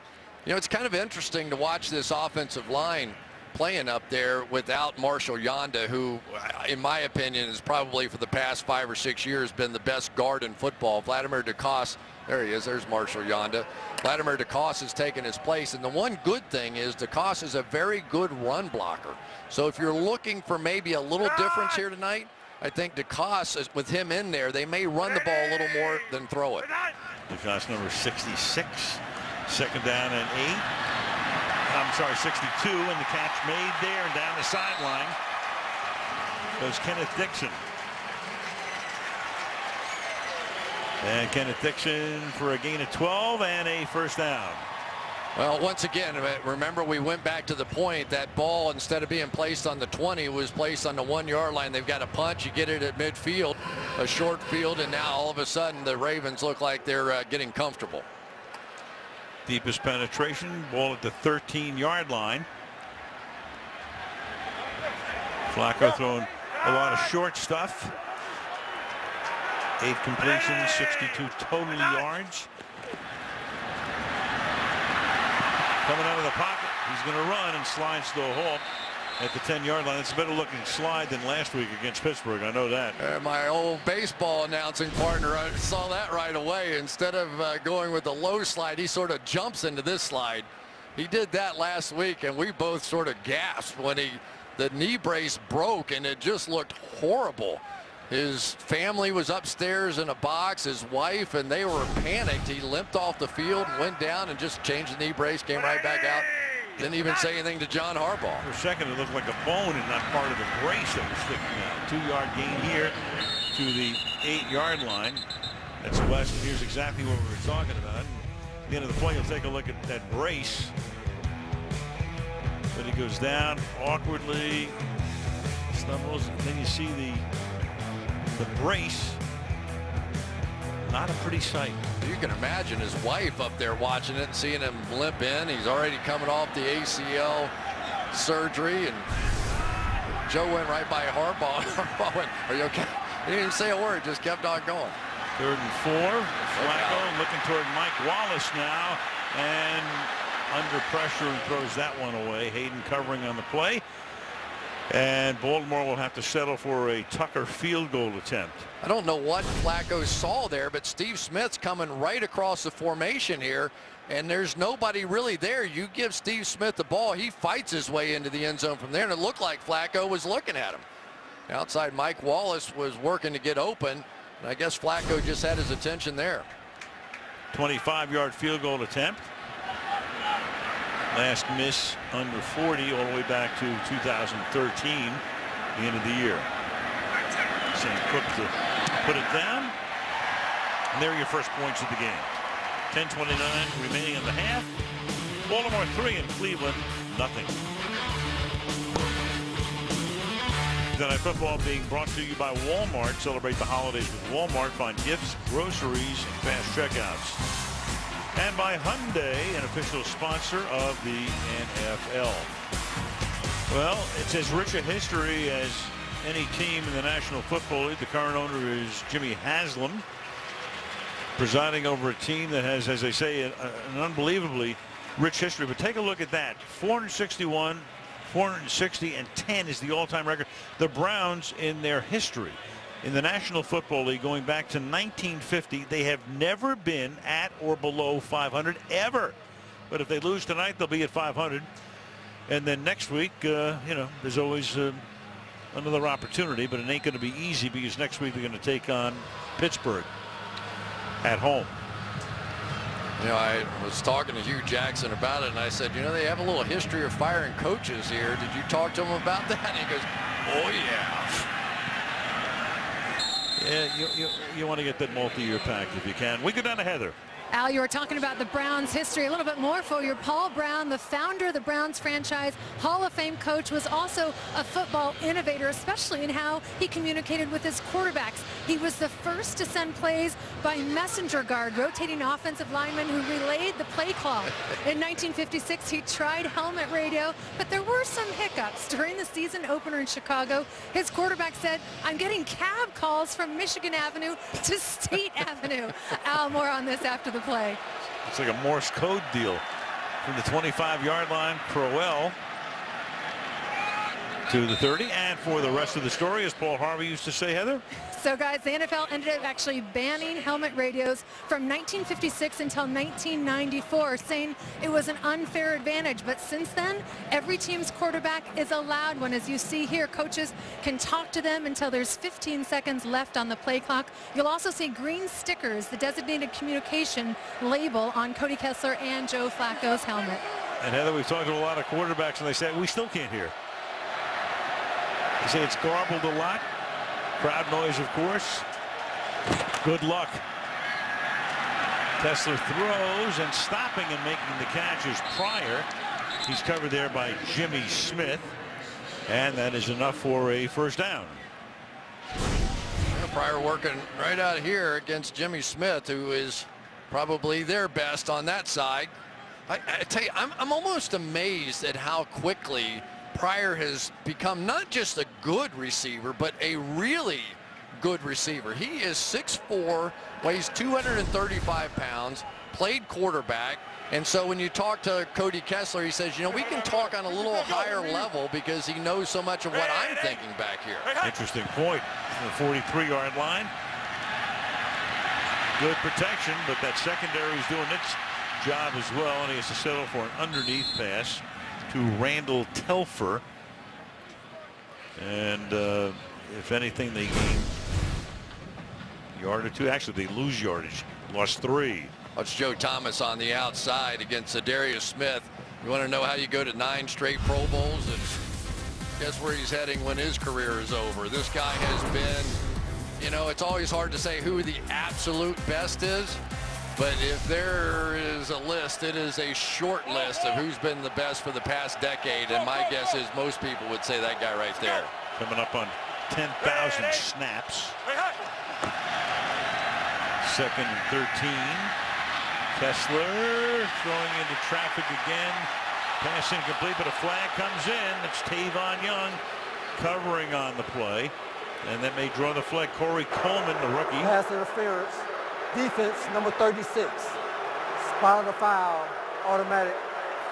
You know, it's kind of interesting to watch this offensive line playing up there without Marshall Yanda, who, in my opinion, is probably for the past 5 or 6 years been the best guard in football. Vladimir DeCoste, there he is, there's Marshall Yanda. Vladimir DeCoste has taken his place, and the one good thing is DeCoste is a very good run blocker. So if you're looking for maybe a little difference here tonight, I think DeCoste, with him in there, they may run the ball a little more than throw it. DeCoste number 66, 2nd down and 8. I'm sorry, 62, and the catch made there and down the sideline goes Kenneth Dixon. And Kenneth Dixon for a gain of 12 and a 1st down. Well, once again, remember we went back to the point that ball, instead of being placed on the 20, was placed on the 1-yard line. They've got a punch. You get it at midfield, a short field, and now all of a sudden the Ravens look like they're getting comfortable. Deepest penetration, ball at the 13-yard line. Flacco throwing a lot of short stuff. 8 completions, 62 total yards. Coming out of the pocket, he's going to run and slides to a halt at the 10-yard line. It's a better looking slide than last week against Pittsburgh. I know that. My old baseball announcing partner, I saw that right away. Instead of going with the low slide, he sort of jumps into this slide. He did that last week, and we both sort of gasped when the knee brace broke, and it just looked horrible. His family was upstairs in a box, his wife, and they were panicked. He limped off the field and went down and just changed the knee brace, came right back out. Didn't even say anything to John Harbaugh. For a second, it looked like a bone and not part of the brace that was sticking out. 2-yard gain here to the 8-yard line. That's West, and here's exactly what we were talking about. At the end of the play, you'll take a look at that brace. But he goes down awkwardly, stumbles, and then you see the brace. Not a pretty sight. You can imagine his wife up there watching it and seeing him limp in. He's already coming off the ACL surgery, and Joe went right by Harbaugh. Harbaugh went, "Are you okay?" He didn't even say a word, just kept on going. 3rd and 4. Flacco looking toward Mike Wallace now, and under pressure and throws that one away. Hayden covering on the play. And Baltimore will have to settle for a Tucker field goal attempt. I don't know what Flacco saw there, but Steve Smith's coming right across the formation here, and there's nobody really there. You give Steve Smith the ball, he fights his way into the end zone from there, and it looked like Flacco was looking at him. Outside, Mike Wallace was working to get open, and I guess Flacco just had his attention there. 25-yard field goal attempt. Last miss under 40 all the way back to 2013, the end of the year. St. Cook to put it down. And there are your first points of the game. 10:29 remaining in the half. Baltimore 3 and Cleveland nothing. Tonight football being brought to you by Walmart. Celebrate the holidays with Walmart. Find gifts, groceries, and fast checkouts. And by Hyundai, an official sponsor of the NFL. Well, it's as rich a history as any team in the National Football League. The current owner is Jimmy Haslam, presiding over a team that has, as they say, an unbelievably rich history. But take a look at that. 461, 460, and 10 is the all-time record. The Browns, in their history in the National Football League going back to 1950, they have never been at or below 500 ever. But if they lose tonight, they'll be at 500. And then next week, there's always another opportunity, but it ain't going to be easy because next week they're going to take on Pittsburgh at home. I was talking to Hugh Jackson about it, and I said, they have a little history of firing coaches here. Did you talk to him about that? And he goes, "Oh, yeah." Yeah, you want to get that multi-year pack if you can. We go down to Heather. Al, you were talking about the Browns history a little bit more for you. Paul Brown, the founder of the Browns franchise, Hall of Fame coach, was also a football innovator, especially in how he communicated with his quarterbacks. He was the first to send plays by messenger guard, rotating offensive linemen who relayed the play call. In 1956, he tried helmet radio, but there were some hiccups. During the season opener in Chicago, his quarterback said, "I'm getting cab calls from Michigan Avenue to State Avenue." Al, more on this after the play. It's like a Morse code deal. From the 25-yard line, Crowell to the 30. And for the rest of the story, as Paul Harvey used to say, Heather. So, guys, the NFL ended up actually banning helmet radios from 1956 until 1994, saying it was an unfair advantage. But since then, every team's quarterback is allowed one. As you see here, coaches can talk to them until there's 15 seconds left on the play clock. You'll also see green stickers, the designated communication label on Cody Kessler and Joe Flacco's helmet. And Heather, we've talked to a lot of quarterbacks, and they say, we still can't hear. They say it's garbled a lot. Crowd noise, of course. Good luck. Kessler throws, and stopping and making the catch is Pryor. He's covered there by Jimmy Smith. And that is enough for a first down. Pryor working right out here against Jimmy Smith, who is probably their best on that side. I tell you, I'm almost amazed at how quickly Pryor has become not just a good receiver, but a really good receiver. He is 6'4", weighs 235 pounds, played quarterback, And so when you talk to Cody Kessler, he says, you know, we can talk on a little higher level because he knows so much of what I'm thinking back here. Interesting point. The 43-yard line. Good protection, but that secondary is doing its job as well, and he has to settle for an underneath pass to Randall Telfer. And if anything, they gain a yard or two. Actually, they lose yardage. Lost 3. That's Joe Thomas on the outside against Zadarius Smith. You want to know how you go to 9 straight Pro Bowls? And guess where he's heading when his career is over. This guy has been, you know, it's always hard to say who the absolute best is. But if there is a list, it is a short list of who's been the best for the past decade. And my guess is most people would say that guy right there. Coming up on 10,000 snaps. 2nd and 13. Kessler throwing into traffic again. Pass incomplete, but a flag comes in. It's Tavon Young covering on the play. And that may draw the flag. Corey Coleman, the rookie. Pass interference. Defense, number 36. Spot on the foul. Automatic.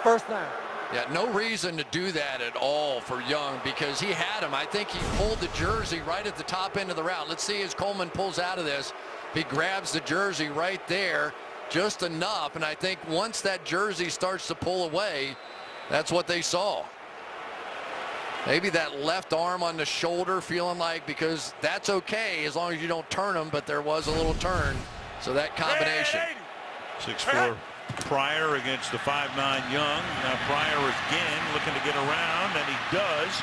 First down. Yeah, no reason to do that at all for Young because he had him. I think he pulled the jersey right at the top end of the route. Let's see as Coleman pulls out of this. He grabs the jersey right there just enough, and I think once that jersey starts to pull away, that's what they saw. Maybe that left arm on the shoulder feeling like, because that's okay as long as you don't turn him, but there was a little turn. So that combination. 6'4" Pryor against the 5'9" Young. Now Pryor again looking to get around, and he does.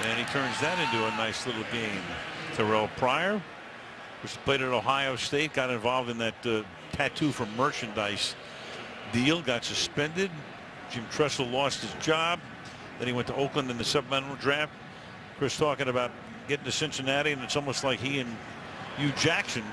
And he turns that into a nice little game. Terrell Pryor, which played at Ohio State, got involved in that tattoo for merchandise deal, got suspended. Jim Tressel lost his job. Then he went to Oakland in the supplemental draft. Chris talking about getting to Cincinnati, and it's almost like he and Hugh Jackson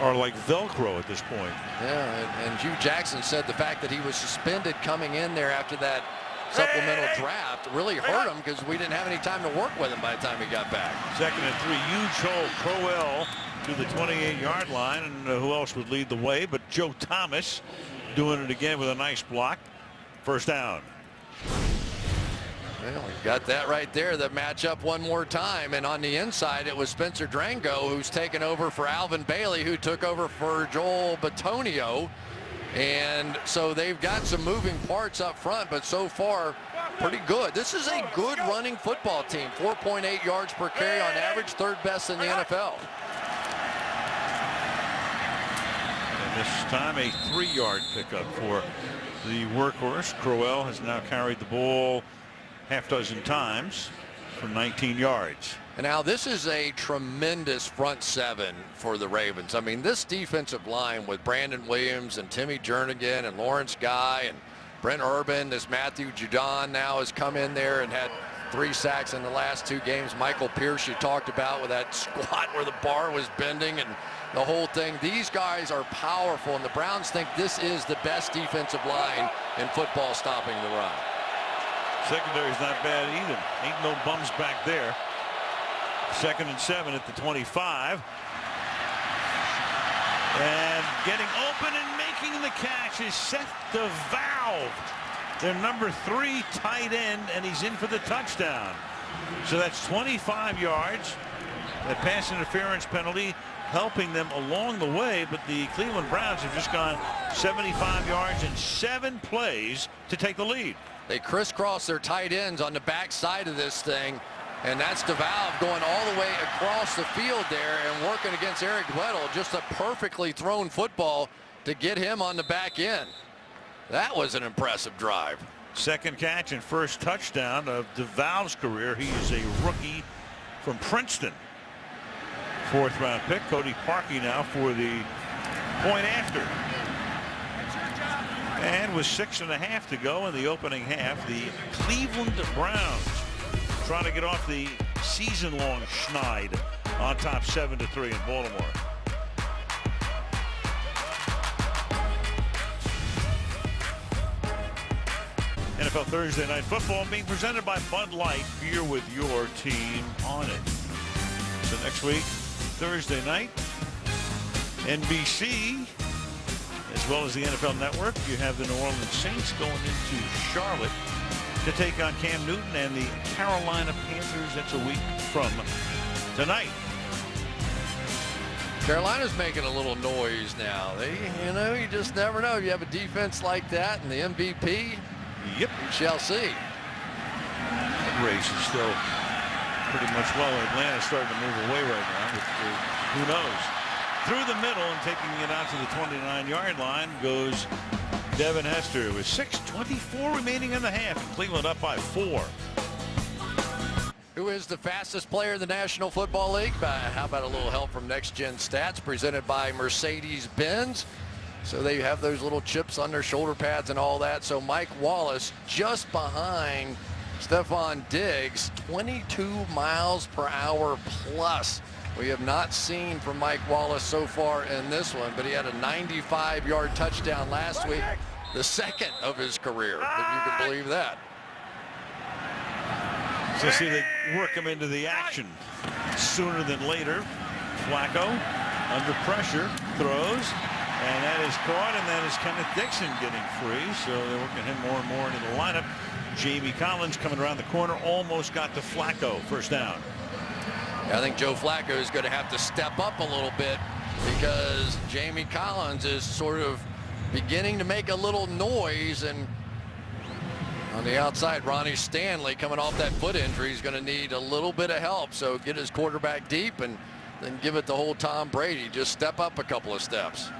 are like Velcro at this point. Yeah, and Hugh Jackson said the fact that he was suspended coming in there after that supplemental draft really hurt him because we didn't have any time to work with him by the time he got back. 2nd and 3, huge hole. Crowell to the 28-yard line, and who else would lead the way but Joe Thomas doing it again with a nice block. First down. Well, we got that right there. The matchup one more time, and on the inside it was Spencer Drango who's taken over for Alvin Bailey, who took over for Joel Bitonio. And so they've got some moving parts up front, but so far pretty good. This is a good running football team. 4.8 yards per carry on average, 3rd best in the NFL. And this time a 3-yard pickup for the workhorse. Crowell has now carried the ball half dozen times for 19 yards. And now this is a tremendous front 7 for the Ravens. I mean, this defensive line with Brandon Williams and Timmy Jernigan and Lawrence Guy and Brent Urban, this Matthew Judon now has come in there and had 3 sacks in the last 2 games. Michael Pierce you talked about with that squat where the bar was bending and the whole thing. These guys are powerful, and the Browns think this is the best defensive line in football stopping the run. Secondary's not bad either. Ain't no bums back there. 2nd and 7 at the 25. And getting open and making the catch is Seth DeValve, their number 3 tight end, and he's in for the touchdown. So that's 25 yards. That pass interference penalty helping them along the way, but the Cleveland Browns have just gone 75 yards in 7 plays to take the lead. They crisscross their tight ends on the back side of this thing, and that's DeValve going all the way across the field there and working against Eric Weddle. Just a perfectly thrown football to get him on the back end. That was an impressive drive. 2nd catch and 1st touchdown of DeValve's career. He is a rookie from Princeton. 4th round pick. Cody Parkey now for the point after. And with 6.5 to go in the opening half, the Cleveland Browns trying to get off the season-long schneid on top 7-3 in Baltimore. NFL Thursday Night Football being presented by Bud Light, beer with your team on it. So next week, Thursday night, NBC, as As well as the NFL Network, you have the New Orleans Saints going into Charlotte to take on Cam Newton and the Carolina Panthers. That's a week from tonight. Carolina's making a little noise now. You just never know. You have a defense like that and the MVP. Yep. We shall see. That race is still pretty much Atlanta's starting to move away right now. But who knows? Through the middle and taking it out to the 29-yard line goes Devin Hester with 6:24 remaining in the half. Cleveland up by 4. Who is the fastest player in the National Football League? How about a little help from Next Gen Stats presented by Mercedes-Benz? So they have those little chips on their shoulder pads and all that. So Mike Wallace just behind Stephon Diggs, 22 miles per hour plus. We have not seen from Mike Wallace so far in this one, but he had a 95-yard touchdown last week, the second of his career, if you can believe that. So see, they work him into the action sooner than later. Flacco under pressure throws, and that is caught, and that is Kenneth Dixon getting free. So they're working him more and more into the lineup. Jamie Collins coming around the corner, almost got to Flacco. First down. I think Joe Flacco is going to have to step up a little bit because Jamie Collins is sort of beginning to make a little noise, and on the outside, Ronnie Stanley coming off that foot injury is going to need a little bit of help. So get his quarterback deep and then give it the whole Tom Brady. Just step up a couple of steps.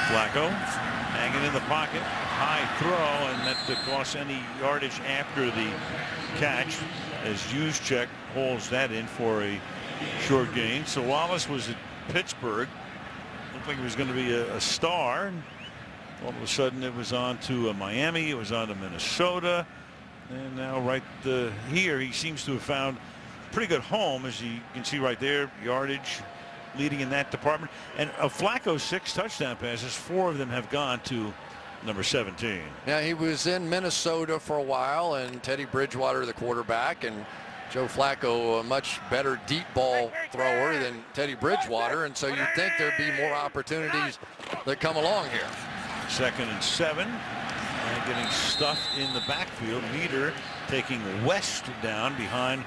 Flacco hanging in the pocket, high throw, and that costs any yardage after the catch as Juszczyk holds that in for a short gain. So Wallace was at Pittsburgh. Looked like he was going to be a star. And all of a sudden it was on to Miami. It was on to Minnesota. And now right here he seems to have found a pretty good home, as you can see right there. Yardage leading in that department. And of Flacco's 6 touchdown passes, 4 of them have gone to number 17. Yeah, he was in Minnesota for a while, and Teddy Bridgewater the quarterback, and Joe Flacco a much better deep ball thrower than Teddy Bridgewater, and so you'd think there'd be more opportunities that come along here. 2nd and 7, and getting stuffed in the backfield. Meter taking West down behind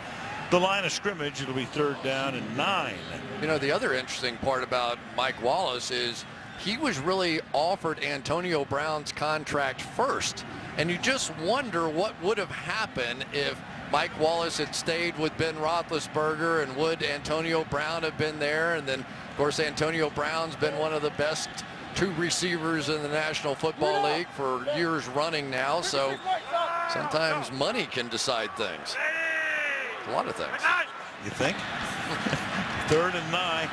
the line of scrimmage. It'll be 3rd down and 9. You know, the other interesting part about Mike Wallace is he was really offered Antonio Brown's contract first, and you just wonder what would have happened if Mike Wallace had stayed with Ben Roethlisberger, and would Antonio Brown have been there? And then, of course, Antonio Brown's been one of the best 2 receivers in the National Football League for years running now. So sometimes money can decide things. A lot of things. You think? 3rd and 9.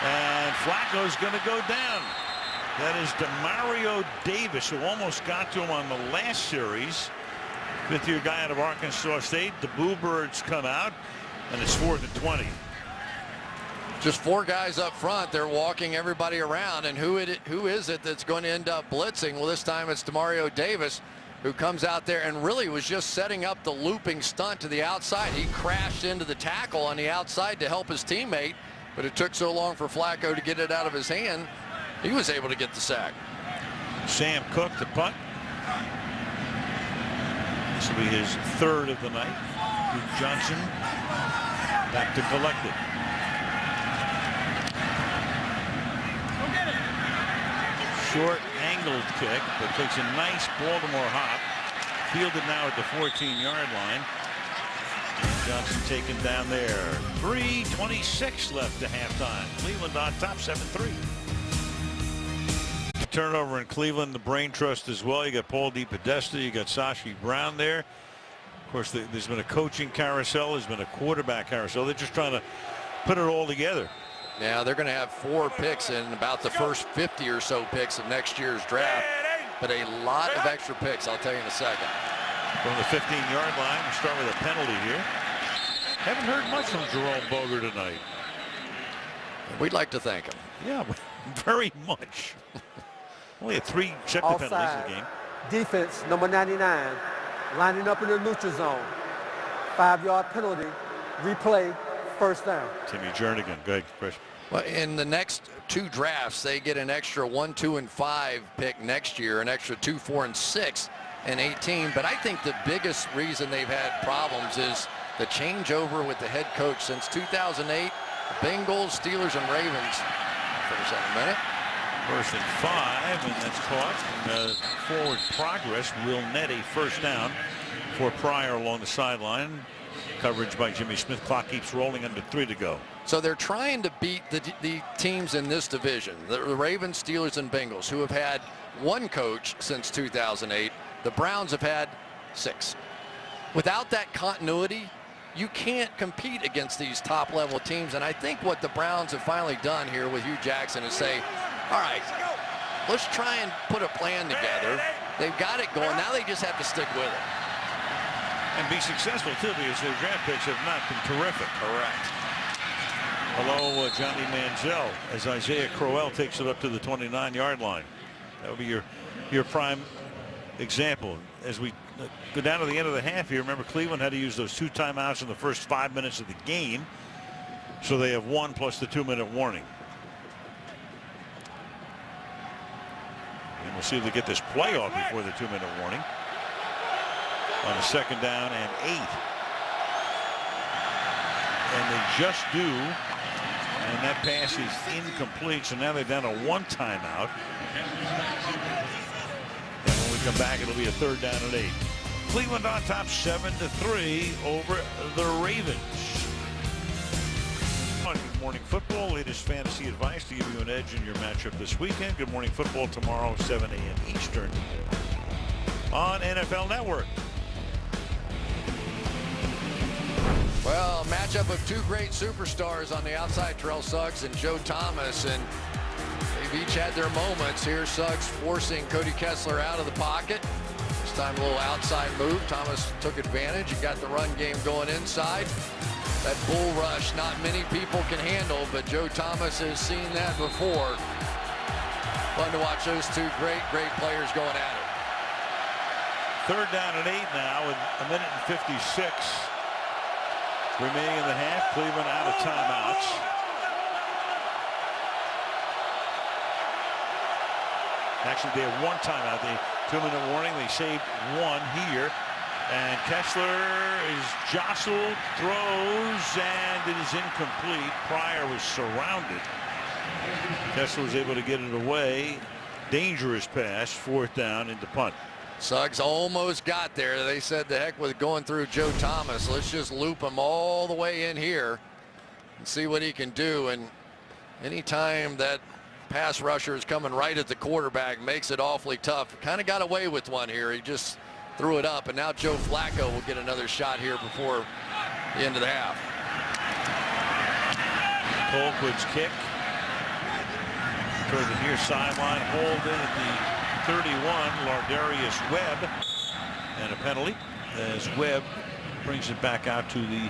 And Flacco's going to go down. That is Demario Davis, who almost got to him on the last series. 5th-year guy out of Arkansas State. The Bluebirds come out, and it's 4th and 20. Just 4 guys up front. They're walking everybody around, and who is it that's going to end up blitzing? Well, this time it's Demario Davis, who comes out there and really was just setting up the looping stunt to the outside. He crashed into the tackle on the outside to help his teammate, but it took so long for Flacco to get it out of his hand. He was able to get the sack. Sam Cook, the punt. This will be his 3rd of the night. Duke Johnson back to collect it. Short angled kick, but takes a nice Baltimore hop. Fielded now at the 14-yard line. Johnson taken down there. 3:26 left to halftime. Cleveland on top, 7-3. Turnover in Cleveland, the brain trust as well. You got Paul DePodesta, you got Sashi Brown there. Of course, there's been a coaching carousel, there's been a quarterback carousel. They're just trying to put it all together. Yeah, they're going to have 4 picks in about the first 50 or so picks of next year's draft, but a lot of extra picks, I'll tell you in a second. From the 15-yard line, we start with a penalty here. Haven't heard much from Jerome Boger tonight. We'd like to thank him. Yeah, very much. Only had 3 separate penalties in the game. Defense, number 99, lining up in the neutral zone. 5-yard penalty, replay, first down. Timmy Jernigan. Go ahead, Chris. Well, in the next 2 drafts, they get an extra 1, 2, and 5 pick next year, an extra 2, 4, and 6 in 18. But I think the biggest reason they've had problems is the changeover with the head coach since 2008. Bengals, Steelers, and Ravens. First on a minute. 1st and 5, and that's caught. Forward progress will net a first down for Pryor along the sideline. Coverage by Jimmy Smith. Clock keeps rolling, under 3 to go. So they're trying to beat the teams in this division, the Ravens, Steelers, and Bengals, who have had 1 coach since 2008. The Browns have had 6. Without that continuity, you can't compete against these top-level teams. And I think what the Browns have finally done here with Hugh Jackson is say, all right, let's try and put a plan together. They've got it going. Now they just have to stick with it. And be successful, too, because their draft picks have not been terrific. Correct. Hello, Johnny Manziel, as Isaiah Crowell takes it up to the 29-yard line. That would be your prime example. As we go down to the end of the half here, remember Cleveland had to use those 2 timeouts in the first 5 minutes of the game. So they have 1 plus the 2-minute warning. And we'll see if they get this play off before the 2-minute warning. On a 2nd down and 8. And they just do. And that pass is incomplete. So now they're down to 1 timeout. And when we come back, it'll be a 3rd down and 8. Cleveland on top 7-3 over the Ravens. On Good Morning Football, latest fantasy advice to give you an edge in your matchup this weekend. Good Morning Football tomorrow, 7 a.m. Eastern on NFL Network. Well, a matchup of 2 great superstars on the outside, Terrell Suggs and Joe Thomas, and they've each had their moments. Here, Suggs forcing Cody Kessler out of the pocket. This time a little outside move. Thomas took advantage and got the run game going inside. That bull rush, not many people can handle, but Joe Thomas has seen that before. Fun to watch those 2 great players going at it. 3rd down and 8 now with 1 minute and 56 remaining in the half. Cleveland out of timeouts. Actually, they have 1 timeout. The 2-minute warning. They saved 1 here. And Kessler is jostled, throws, and it is incomplete. Pryor was surrounded. Kessler was able to get it away. Dangerous pass, 4th down into punt. Suggs almost got there. They said the heck with going through Joe Thomas. Let's just loop him all the way in here and see what he can do. And anytime that pass rusher is coming right at the quarterback, makes it awfully tough. Kind of got away with one here. He just threw it up, and now Joe Flacco will get another shot here before the end of the half. Colquitt's kick toward the near sideline. Hold in at the 31, Lardarius Webb, and a penalty as Webb brings it back out to the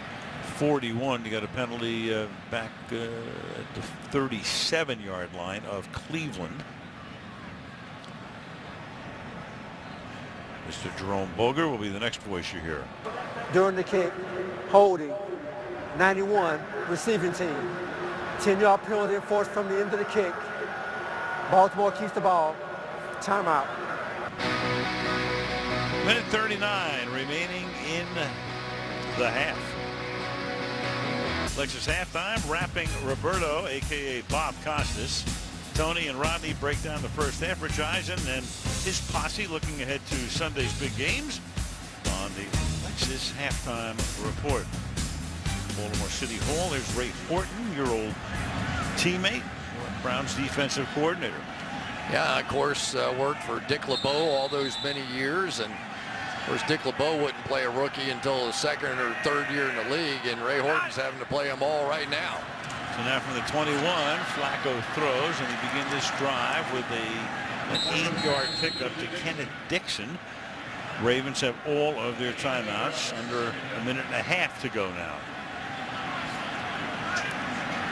41. You got a penalty back at the 37-yard line of Cleveland. Mr. Jerome Boger will be the next voice you hear. During the kick, holding, 91, receiving team. 10-yard penalty enforced from the end of the kick. Baltimore keeps the ball. Timeout. Minute 39 remaining in the half. Lexus halftime, wrapping Roberto, a.k.a. Bob Costas. Tony and Rodney break down the first half. Rich Eisen and his posse looking ahead to Sunday's big games on the Lexus halftime report. Baltimore City Hall, there's Ray Horton, your old teammate, Browns defensive coordinator. Yeah, of course, worked for Dick LeBeau all those many years, and of course Dick LeBeau wouldn't play a rookie until his 2nd or 3rd year in the league, and Ray Horton's having to play them all right now. So now from the 21, Flacco throws, and they begin this drive with an 8-yard pickup to Kenneth Dixon. Ravens have all of their timeouts, under a minute and a half to go now.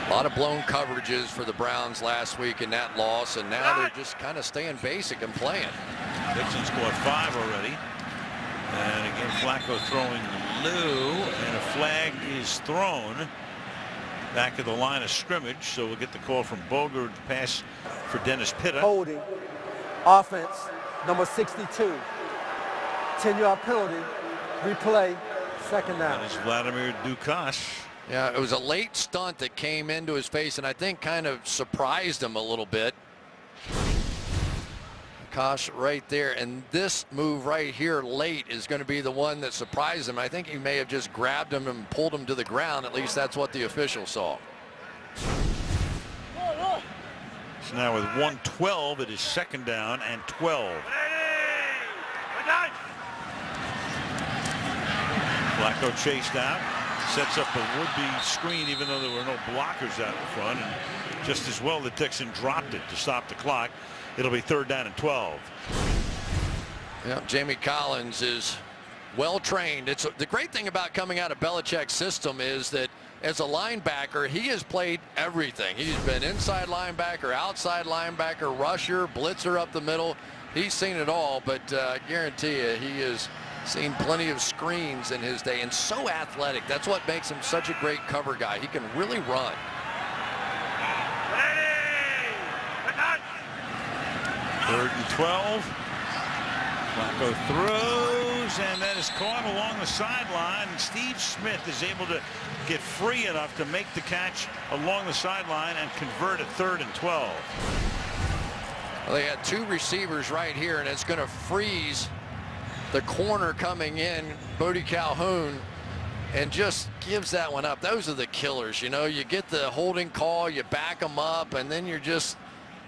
A lot of blown coverages for the Browns last week in that loss, and now they're just kind of staying basic and playing. Dixon scored 5 already. And again, Flacco throwing low, and a flag is thrown back at the line of scrimmage. So we'll get the call from Boger to pass for Dennis Pitta. Holding, offense, number 62. 10-yard penalty, replay, second down. That is Vladimir Dukas. Yeah, it was a late stunt that came into his face and I think kind of surprised him a little bit. Kosh right there, and this move right here late is going to be the one that surprised him. I think he may have just grabbed him and pulled him to the ground. At least that's what the official saw. So now with 1:12, it is second down and 12. Flacco chased out, sets up a would-be screen even though there were no blockers out in front, and just as well that Dixon dropped it to stop the clock. It'll be third down and 12. Yeah, Jamie Collins is well trained. It's the great thing about coming out of Belichick's system is that as a linebacker, he has played everything. He's been inside linebacker, outside linebacker, rusher, blitzer up the middle. He's seen it all, but I guarantee you he has seen plenty of screens in his day, and so athletic. That's what makes him such a great cover guy. He can really run. Third and 12. Flacco throws, and that is caught along the sideline. And Steve Smith is able to get free enough to make the catch along the sideline and convert at third and 12. Well, they had two receivers right here, and it's going to freeze the corner coming in, Bodie Calhoun, and just gives that one up. Those are the killers, you know. You get the holding call, you back them up, and then you're just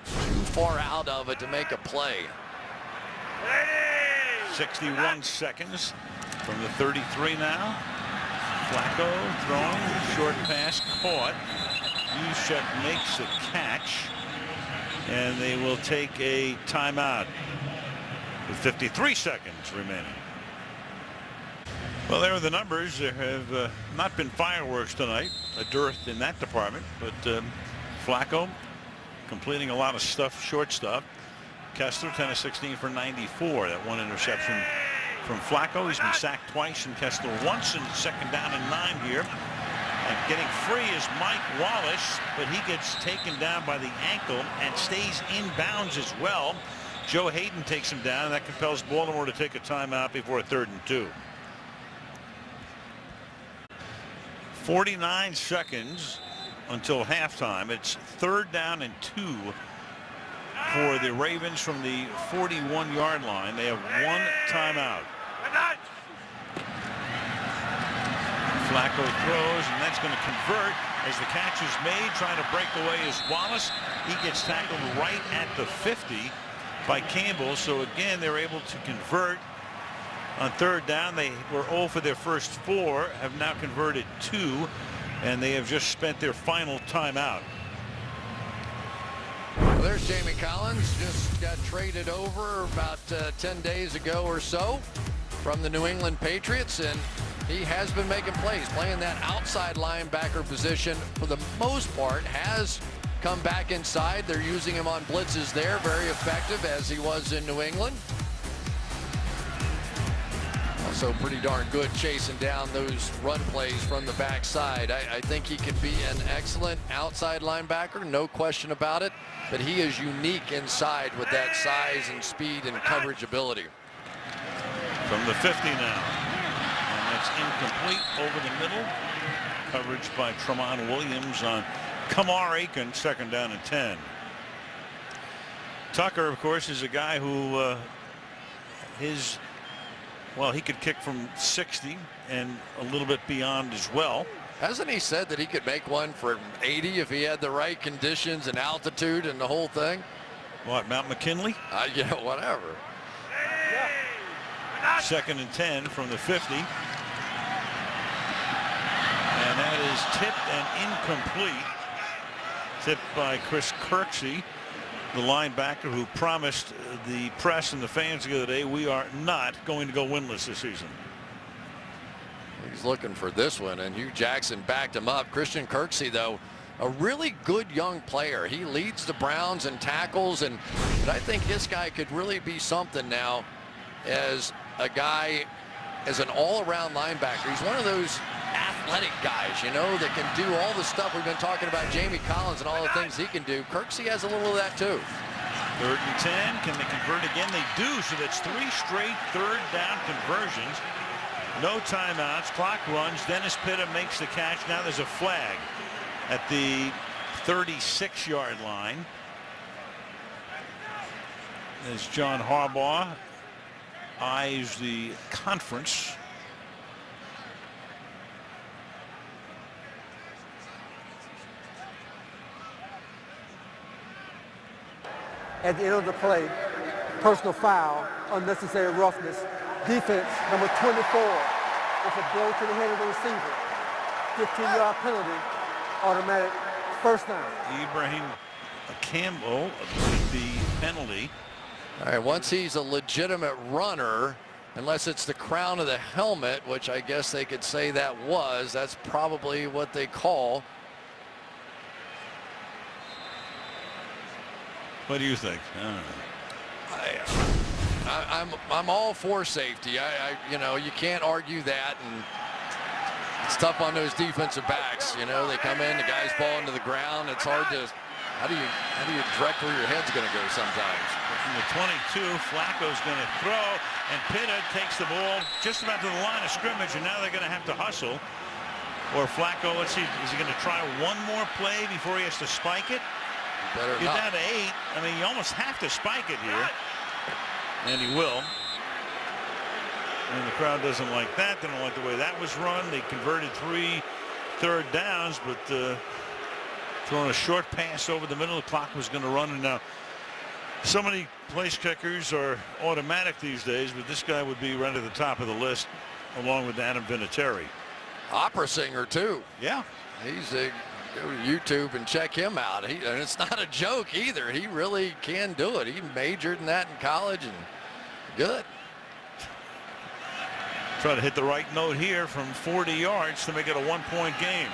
too far out of it to make a play. 61 seconds from the 33 now. Flacco throwing, short pass caught. Juszczyk makes a catch, and they will take a timeout with 53 seconds remaining. Well, there are the numbers. There have not been fireworks tonight, a dearth in that department, but Flacco completing a lot of stuff, short stuff. Kessler 10 of 16 for 94. That one interception from Flacco. He's been sacked twice and Kessler once, and second down and 9 here. And getting free is Mike Wallace, but he gets taken down by the ankle and stays in bounds as well. Joe Hayden takes him down, and that compels Baltimore to take a timeout before a third and 2. 49 seconds until halftime. It's third down and 2 for the Ravens from the 41-yard line. They have one timeout. Flacco throws, and that's going to convert as the catch is made. Trying to break away is Wallace. He gets tackled right at the 50 by Campbell. So again, they're able to convert on third down. They were 0 for their first 4, have now converted 2, and they have just spent their final timeout. Well, there's Jamie Collins, just got traded over about 10 days ago or so from the New England Patriots, and he has been making plays, playing that outside linebacker position for the most part, has come back inside. They're using him on blitzes there, very effective as he was in New England. Also pretty darn good chasing down those run plays from the backside. I think he could be an excellent outside linebacker, no question about it, but he is unique inside with that size and speed and coverage ability. From the 50 now, and that's incomplete over the middle. Coverage by Tramon Williams on Kamar Aiken, second down and 10. Tucker, of course, is a guy who well, he could kick from 60 and a little bit beyond as well. Hasn't he said that he could make one for 80 if he had the right conditions and altitude and the whole thing? What, Mount McKinley? Yeah, whatever. Second and 10 from the 50. And that is tipped and incomplete. Tipped by Chris Kirksey, the linebacker who promised the press and the fans the other day, we are not going to go winless this season. He's looking for this one, and Hugh Jackson backed him up. Christian Kirksey, though, a really good young player. He leads the Browns in tackles, but I think this guy could really be something now as a guy as an all-around linebacker. He's one of those athletic guys, you know, that can do all the stuff we've been talking about, Jamie Collins and all the things he can do. Kirksey has a little of that too. 3rd and 10. Can they convert again? They do. So that's 3 straight 3rd down conversions. No timeouts. Clock runs. Dennis Pitta makes the catch. Now there's a flag at the 36-yard line as John Harbaugh eyes the conference. At the end of the play, personal foul, unnecessary roughness. Defense, number 24, with a blow to the head of the receiver. 15-yard penalty, automatic first down. Ibrahim Campbell with the penalty. All right, once he's a legitimate runner, unless it's the crown of the helmet, which I guess they could say that was, that's probably what they call. What do you think? I'm all for safety. You know, you can't argue that, and it's tough on those defensive backs. You know, they come in, the guys fall into the ground. It's hard to. How do you direct where your head's going to go sometimes? From the 22, Flacco's going to throw, and Pitta takes the ball just about to the line of scrimmage, and now they're going to have to hustle. Or Flacco, let's see, is he going to try one more play before he has to spike it? Better You're not. down to 8. I mean, you almost have to spike it here. And he will. And the crowd doesn't like that. They don't like the way that was run. They converted 3 third downs, but throwing a short pass over the middle. The clock was going to run. And now so many place kickers are automatic these days, but this guy would be right at the top of the list along with Adam Vinatieri. Opera singer, too. Yeah. He's a. Go to YouTube and check him out. And it's not a joke either. He really can do it. He majored in that in college, and good. Try to hit the right note here from 40 yards to make it a 1-point game.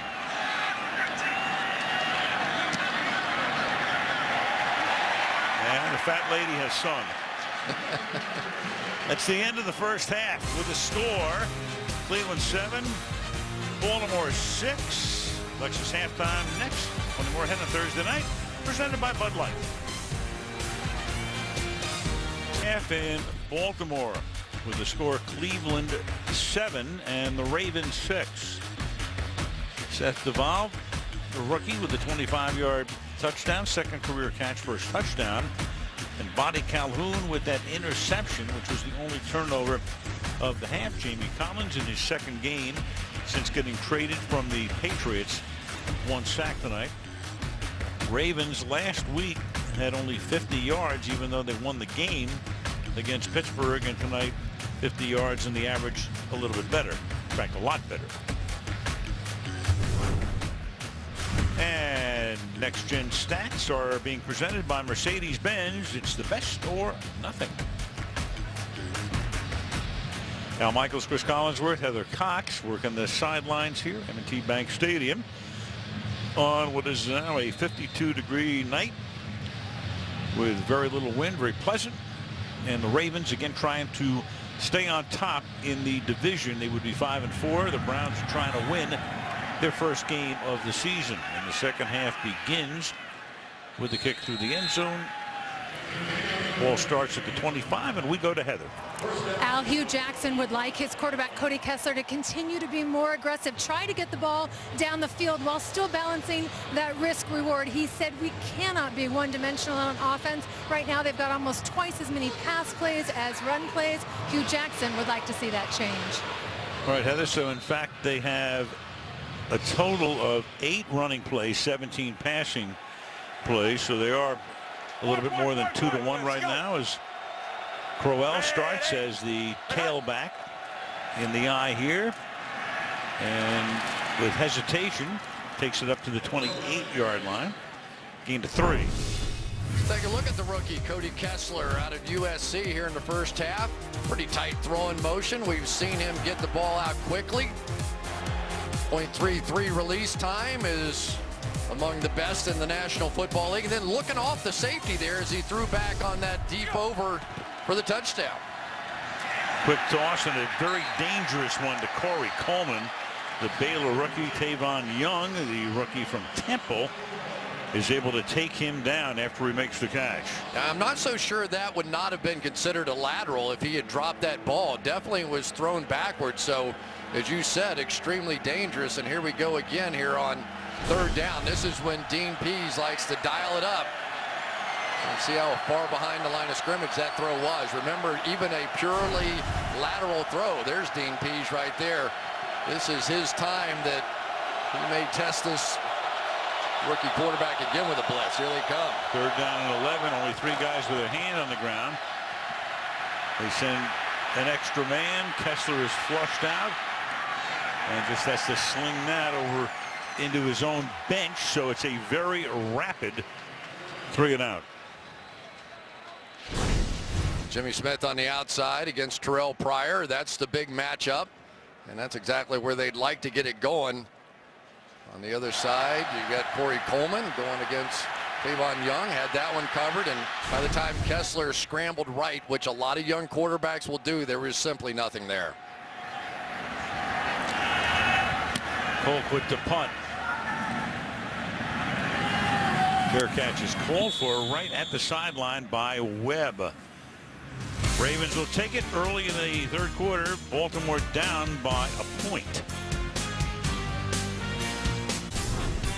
And the fat lady has sung. That's the end of the first half with the score. Cleveland 7, Baltimore 6. Lexus halftime next. Plenty more ahead on Thursday night. Presented by Bud Light. Half in Baltimore with the score Cleveland 7 and the Ravens 6. Seth Duval, the rookie, with the 25-yard touchdown, second career catch, first touchdown. And Bonnie Calhoun with that interception, which was the only turnover of the half. Jamie Collins in his second game since getting traded from the Patriots. 1 sack tonight. Ravens last week had only 50 yards, even though they won the game against Pittsburgh, and tonight 50 yards and the average a little bit better. In fact, a lot better. And next gen stats are being presented by Mercedes-Benz. It's the best or nothing. Al Michaels, Chris Collinsworth, Heather Cox working the sidelines here, M&T Bank Stadium, on what is now a 52-degree night with very little wind, very pleasant. And the Ravens again trying to stay on top in the division. They would be 5-4. The Browns are trying to win their first game of the season. And the second half begins with the kick through the end zone. Ball starts at the 25, and we go to Heather. Al, Hugh Jackson would like his quarterback Cody Kessler to continue to be more aggressive, try to get the ball down the field while still balancing that risk reward. He said we cannot be one-dimensional on offense. Right now they've got almost twice as many pass plays as run plays. Hugh Jackson would like to see that change. All right, Heather, so in fact they have a total of 8 running plays, 17 passing plays, so they are a little bit more than 2-1 right now as Crowell starts as the tailback in the eye here, and with hesitation takes it up to the 28-yard line. Gain to 3. Let's take a look at the rookie Cody Kessler out of USC here in the first half. Pretty tight throwing motion. We've seen him get the ball out quickly. 0.33 release time is among the best in the National Football League. And then looking off the safety there as he threw back on that deep over for the touchdown. Quick toss and a very dangerous one to Corey Coleman. The Baylor rookie. Tavon Young, the rookie from Temple, is able to take him down after he makes the catch. Now, I'm not so sure that would not have been considered a lateral if he had dropped that ball. Definitely was thrown backwards. So, as you said, extremely dangerous. And here we go again here on third down. This is when Dean Pease likes to dial it up. And see how far behind the line of scrimmage that throw was. Remember, even a purely lateral throw. There's Dean Pease right there. This is his time that he may test this rookie quarterback again with a blitz. Here they come. Third down and 11. Only 3 guys with a hand on the ground. They send an extra man. Kessler is flushed out and just has to sling that over into his own bench. So it's a very rapid 3 and out. Jimmy Smith on the outside against Terrell Pryor. That's the big matchup. And that's exactly where they'd like to get it going. On the other side, you got Corey Coleman going against Tavon Young. Had that one covered. And by the time Kessler scrambled right, which a lot of young quarterbacks will do, there was simply nothing there. Colquitt to punt. Fair catch is called for right at the sideline by Webb. Ravens will take it early in the third quarter. Baltimore down by a point.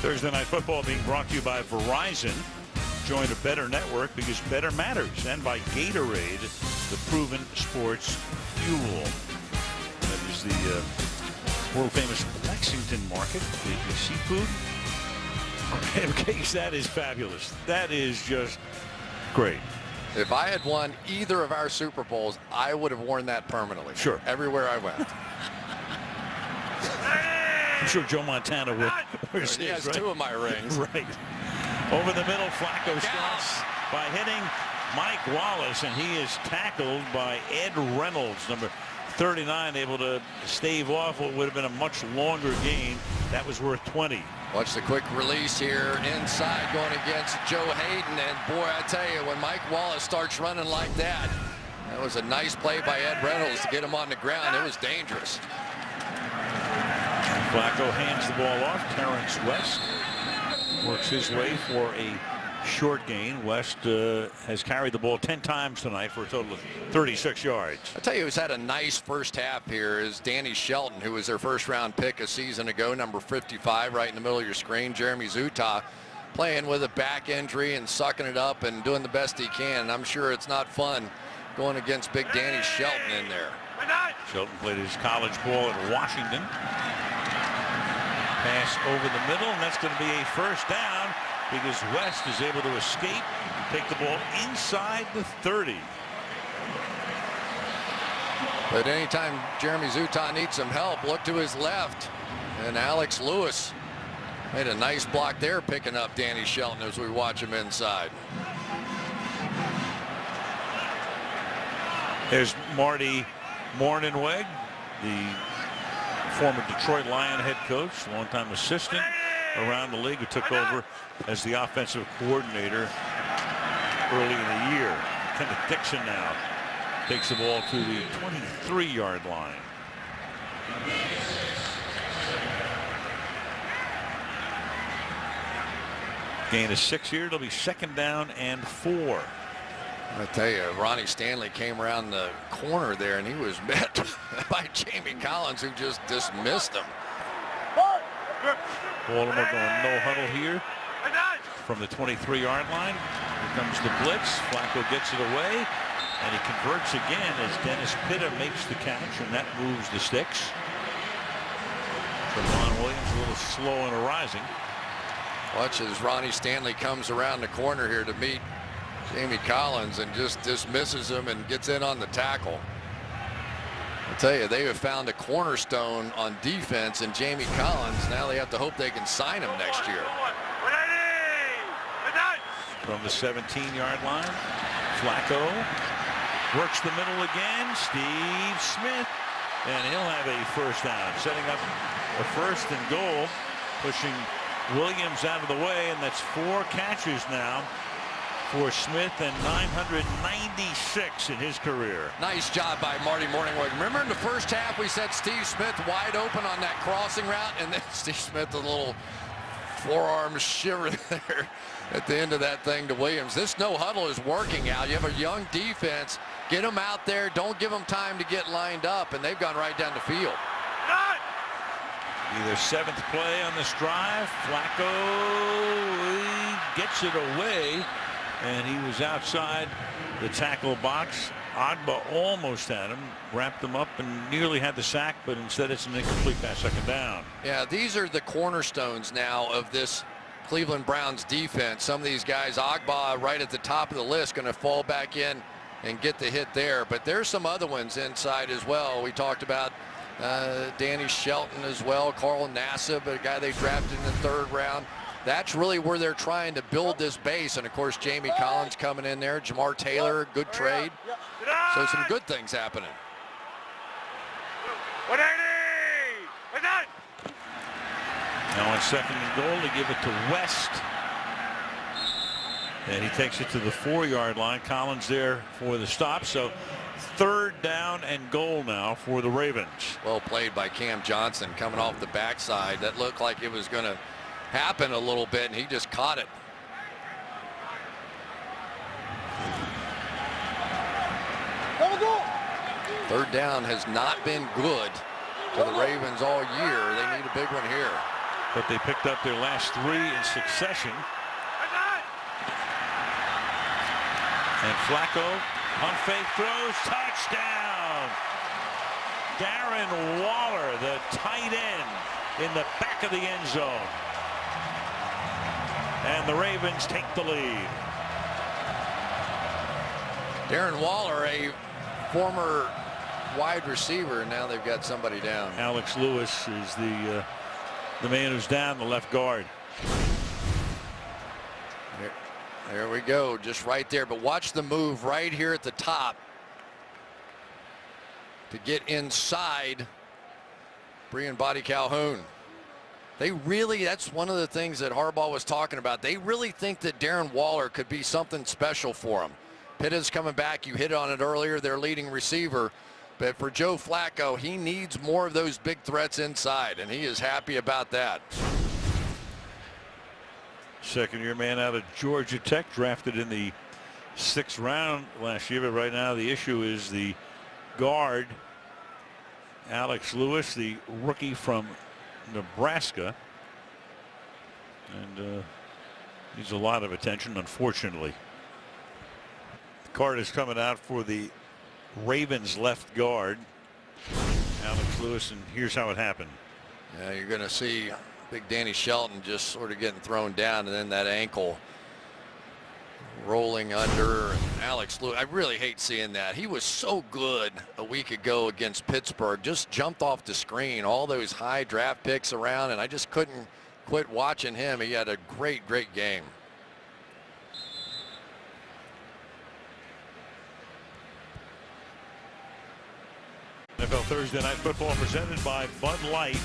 Thursday Night Football being brought to you by Verizon. Join a better network because better matters. And by Gatorade, the proven sports fuel. That is the world famous Lexington market. The seafood. Crab cakes, that is fabulous. That is just great. If I had won either of our Super Bowls, I would have worn that permanently. Sure. Everywhere I went. I'm sure Joe Montana would. He has right? 2 of my rings. Right. Over the middle, Flacco starts by hitting Mike Wallace, and he is tackled by Ed Reynolds, number 39, able to stave off what would have been a much longer gain. That was worth 20. Watch the quick release here inside going against Joe Hayden. And boy, I tell you, when Mike Wallace starts running like that, that was a nice play by Ed Reynolds to get him on the ground. It was dangerous. Flacco hands the ball off. Terrence West works his way for a short gain. West has carried the ball 10 times tonight for a total of 36 yards. I tell you who's had a nice first half here is Danny Shelton, who was their first round pick a season ago, number 55 right in the middle of your screen. Jeremy Zutaw playing with a back injury and sucking it up and doing the best he can. And I'm sure it's not fun going against big Danny Shelton in there. Shelton played his college ball at Washington. Pass over the middle, and that's going to be a first down because West is able to escape and take the ball inside the 30. But anytime Jeremy Zutaw needs some help, look to his left. And Alex Lewis made a nice block there, picking up Danny Shelton as we watch him inside. There's Marty Mornhinweg, the former Detroit Lion head coach, longtime assistant around the league, who took over as the offensive coordinator early in the year. Kenneth Dixon now takes the ball to the 23-yard line. Gain of 6 here. It'll be second down and 4. I tell you, Ronnie Stanley came around the corner there, and he was met by Jamie Collins, who just dismissed him. Baltimore going no huddle here from the 23-yard line. Here comes the blitz. Flacco gets it away, and he converts again as Dennis Pitta makes the catch, and that moves the sticks. Trevon Williams a little slow in arising. Watch as Ronnie Stanley comes around the corner here to meet Jamie Collins and just dismisses him and gets in on the tackle. I tell you, they have found a cornerstone on defense in Jamie Collins. Now they have to hope they can sign him next year. From the 17-yard line, Flacco works the middle again. Steve Smith, and he'll have a first down, setting up a first and goal, pushing Williams out of the way, and that's 4 catches now for Smith and 996 in his career. Nice job by Marty Morningwood. Remember in the first half we said Steve Smith wide open on that crossing route, and then Steve Smith a little forearm shiver there at the end of that thing to Williams. This no huddle is working out. You have a young defense. Get them out there. Don't give them time to get lined up, and they've gone right down the field. Either seventh play on this drive. Flacco gets it away, and he was outside the tackle box. Agba almost had him, wrapped him up, and nearly had the sack, but instead it's an incomplete pass, second down. Yeah, these are the cornerstones now of this Cleveland Browns defense. Some of these guys, Agba right at the top of the list, going to fall back in and get the hit there. But there's some other ones inside as well. We talked about Danny Shelton as well, Carl Nassib, a guy they drafted in the third round. That's really where they're trying to build this base. And of course, Jamie Collins coming in there, Jamar Taylor, good trade. So some good things happening. Now on second and goal, they give it to West. And he takes it to the 4-yard line. Collins there for the stop. So third down and goal now for the Ravens. Well played by Cam Johnson coming off the backside. That looked like it was going to happen a little bit, and he just caught it. Third down has not been good to the Ravens all year. They need a big one here. But they picked up their last 3 in succession. And Flacco, on fake throws, touchdown! Darren Waller, the tight end, in the back of the end zone. And the Ravens take the lead. Darren Waller, a former wide receiver, and now they've got somebody down. Alex Lewis is the man who's down, the left guard. There we go, just right there. But watch the move right here at the top to get inside Brian Body Calhoun. They really, that's one of the things that Harbaugh was talking about. They really think that Darren Waller could be something special for them. Pitta's coming back. You hit on it earlier, their leading receiver. But for Joe Flacco, he needs more of those big threats inside, and he is happy about that. Second-year man out of Georgia Tech, drafted in the 6th round last year. But right now the issue is the guard, Alex Lewis, the rookie from Nebraska. And needs a lot of attention, unfortunately. The card is coming out for the Ravens left guard, Alex Lewis, and here's how it happened. Yeah, you're going to see big Danny Shelton just sort of getting thrown down, and then that ankle rolling under. And Alex Lewis, I really hate seeing that. He was so good a week ago against Pittsburgh, just jumped off the screen, all those high draft picks around, and I just couldn't quit watching him. He had a great game. NFL Thursday Night Football presented by Bud Light.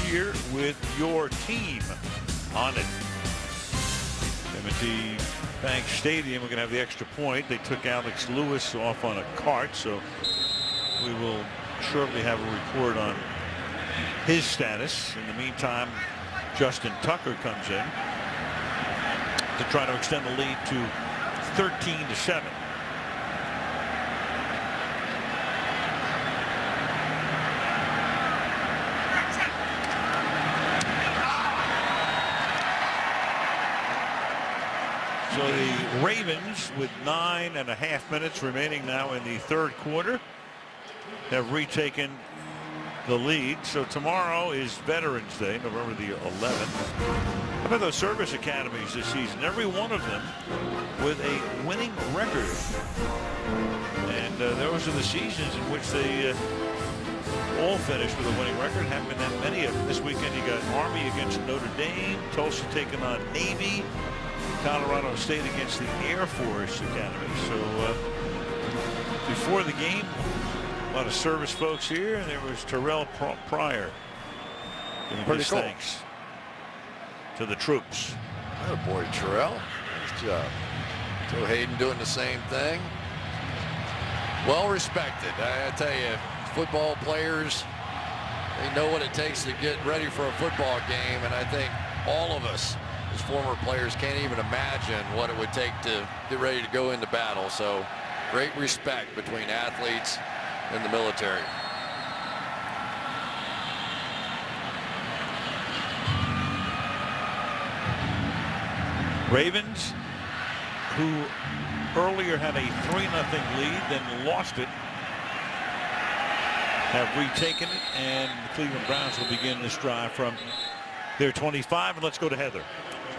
Here with your team on it. M&T Bank Stadium, we're going to have the extra point. They took Alex Lewis off on a cart, so we will shortly have a report on his status. In the meantime, Justin Tucker comes in to try to extend the lead to 13-7. So the Ravens, with 9.5 minutes remaining now in the third quarter, have retaken the lead. So tomorrow is Veterans Day, November the 11th. How about those service academies this season? Every one of them with a winning record. And those are the seasons in which they all finished with a winning record. Haven't been that many of them. This weekend you got Army against Notre Dame, Tulsa taking on Navy, Colorado State against the Air Force Academy. So before the game, a lot of service folks here, and there was Terrell Pryor giving his thanks to the troops. Oh boy, Terrell, nice job. Joe Hayden doing the same thing. Well respected. I tell you, football players, they know what it takes to get ready for a football game, and I think all of us as former players can't even imagine what it would take to get ready to go into battle. So great respect between athletes and the military. Ravens, who earlier had a 3-0 lead, then lost it, have retaken it, and the Cleveland Browns will begin this drive from their 25. And let's go to Heather.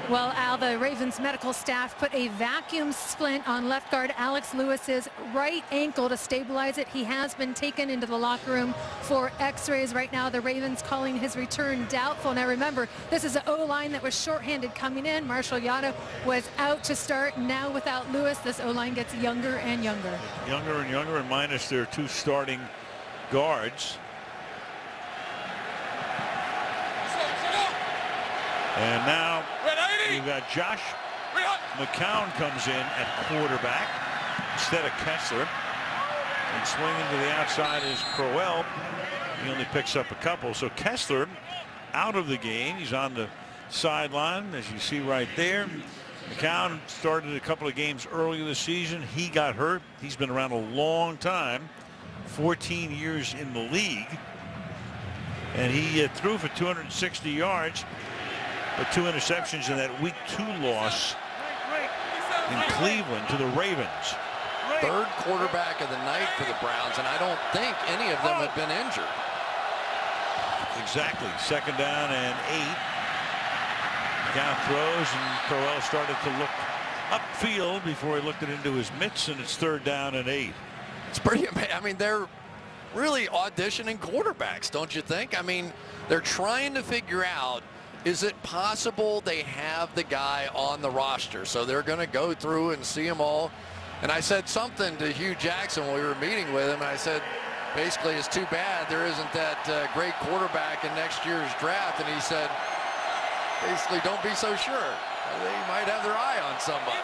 Well, Al, the Ravens medical staff put a vacuum splint on left guard Alex Lewis's right ankle to stabilize it. He has been taken into the locker room for x-rays right now. The Ravens calling his return doubtful. Now remember, this is an O-line that was shorthanded coming in. Marshall Yada was out to start. Now without Lewis, this O-line gets younger and younger. Younger and younger, and minus their 2 starting guards. And now you've got Josh McCown comes in at quarterback instead of Kessler. And swinging to the outside is Crowell. He only picks up a couple. So Kessler out of the game. He's on the sideline, as you see right there. McCown started a couple of games earlier this season. He got hurt. He's been around a long time, 14 years in the league. And he threw for 260 yards. But 2 interceptions in that week 2 loss in Cleveland to the Ravens. Third quarterback of the night for the Browns, and I don't think any of them have been injured. Exactly. 2nd down and 8. Down throws, and Crowell started to look upfield before he looked it into his mitts, and it's 3rd down and 8. It's pretty amazing. I mean, they're really auditioning quarterbacks, don't you think? I mean, they're trying to figure out, is it possible they have the guy on the roster? So they're going to go through and see them all. And I said something to Hugh Jackson when we were meeting with him. And I said, basically, it's too bad there isn't that great quarterback in next year's draft. And he said, basically, don't be so sure. They might have their eye on somebody.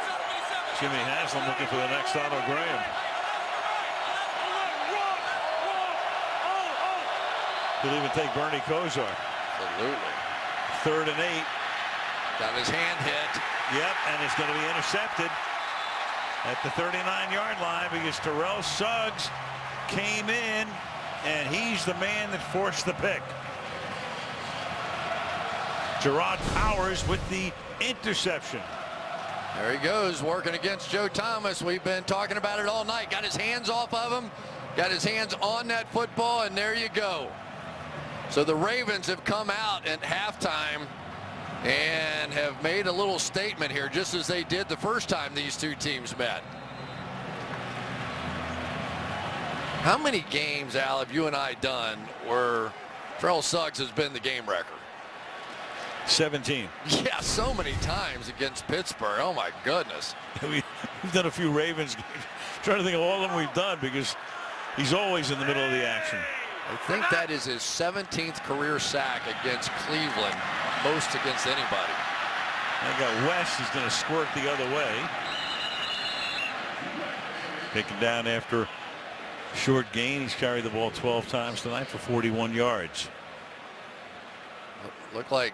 Jimmy Haslam looking for the next Otto Graham. He'll even take Bernie Kosar. Absolutely. 3rd and 8. Got his hand hit. Yep, and it's going to be intercepted at the 39-yard line because Terrell Suggs came in, and he's the man that forced the pick. Gerard Powers with the interception. There he goes, working against Joe Thomas. We've been talking about it all night. Got his hands off of him, got his hands on that football, and there you go. So the Ravens have come out at halftime and have made a little statement here, just as they did the first time these two teams met. How many games, Al, have you and I done where Terrell Suggs has been the game record? 17. Yeah, so many times against Pittsburgh. Oh, my goodness. We've done a few Ravens games. Trying to think of all of them we've done because he's always in the middle of the action. I think that is his 17th career sack against Cleveland, most against anybody. I got West, who's going to squirt the other way. Taken down after a short gain. He's carried the ball 12 times tonight for 41 yards. Looked like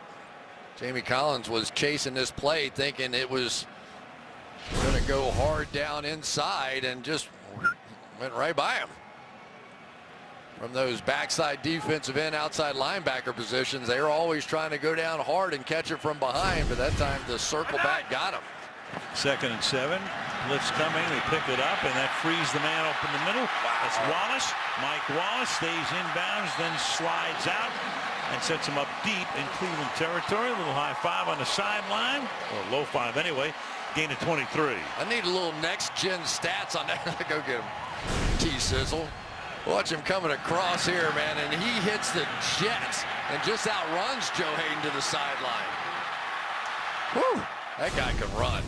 Jamie Collins was chasing this play, thinking it was going to go hard down inside, and just went right by him. From those backside defensive end, outside linebacker positions, they were always trying to go down hard and catch it from behind, but that time the circle back got him. 2nd and 7. Blitz coming. They pick it up, and that frees the man up in the middle. That's Wallace. Mike Wallace stays inbounds, then slides out and sets him up deep in Cleveland territory. A little high 5 on the sideline, or low 5 anyway. Gain of 23. I need a little next-gen stats on that. Go get him. T-Sizzle. Watch him coming across here, man, and he hits the Jets and just outruns Joe Hayden to the sideline. Whew, that guy can run.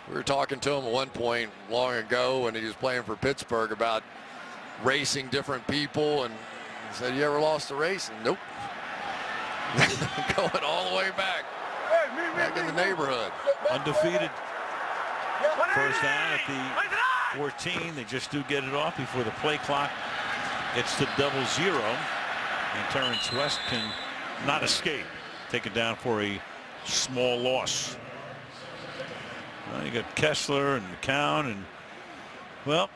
We were talking to him at one point long ago when he was playing for Pittsburgh about racing different people, and he said, "You ever lost a race?" And nope. Going all the way back in the neighborhood. Undefeated First down at the 14. They just do get it off before the play clock gets to 00. And Terrence West can not escape. Take it down for a small loss. Well, you got Kessler and McCown, and well,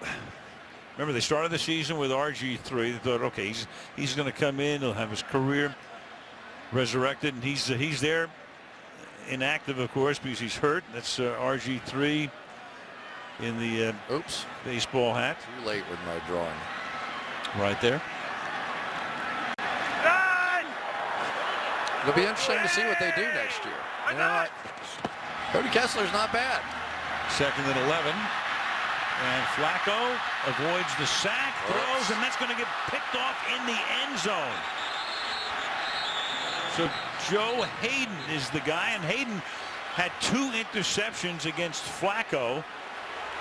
remember they started the season with RG3. They thought, okay, he's going to come in, he'll have his career resurrected, and he's there inactive, of course, because he's hurt. That's RG3 in the baseball hat. Too late with my drawing. Right there. It'll be interesting to see what they do next year. You know, Cody Kessler's not bad. Second and 11. And Flacco avoids the sack, throws, and that's going to get picked off in the end zone. So Joe Hayden is the guy, and Hayden had 2 interceptions against Flacco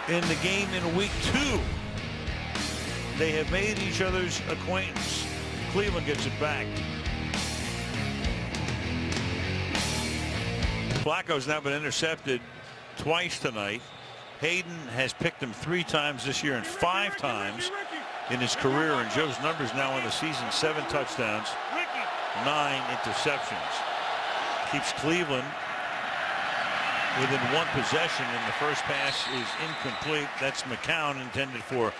in the game in week 2. They have made each other's acquaintance. Cleveland gets it back. Flacco's now been intercepted twice tonight. Hayden has picked him 3 times this year and 5 times in his career. And Joe's numbers now in the season: 7 touchdowns, 9 interceptions. Keeps Cleveland within 1 possession, and the first pass is incomplete. That's McCown, intended for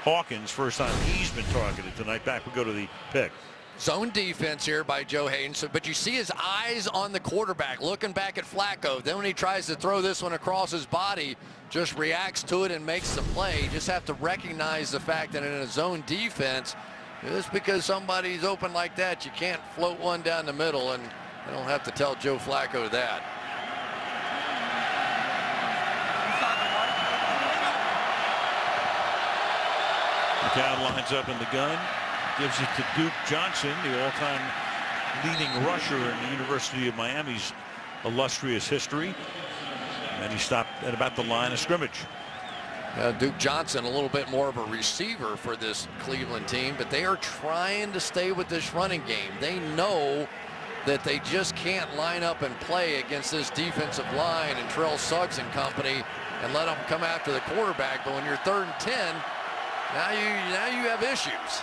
Hawkins. First time he's been targeted tonight. Back we go to the pick. Zone defense here by Joe Hayden. But you see his eyes on the quarterback, looking back at Flacco. Then when he tries to throw this one across his body, just reacts to it and makes the play. You just have to recognize the fact that in a zone defense, just because somebody's open like that, you can't float one down the middle, and I don't have to tell Joe Flacco that. McCown lines up in the gun. Gives it to Duke Johnson, the all-time leading rusher in the University of Miami's illustrious history. And he stopped at about the line of scrimmage. Duke Johnson, a little bit more of a receiver for this Cleveland team, but they are trying to stay with this running game. They know that they just can't line up and play against this defensive line and Terrell Suggs and company and let them come after the quarterback. But when you're 3rd and 10, now you have issues.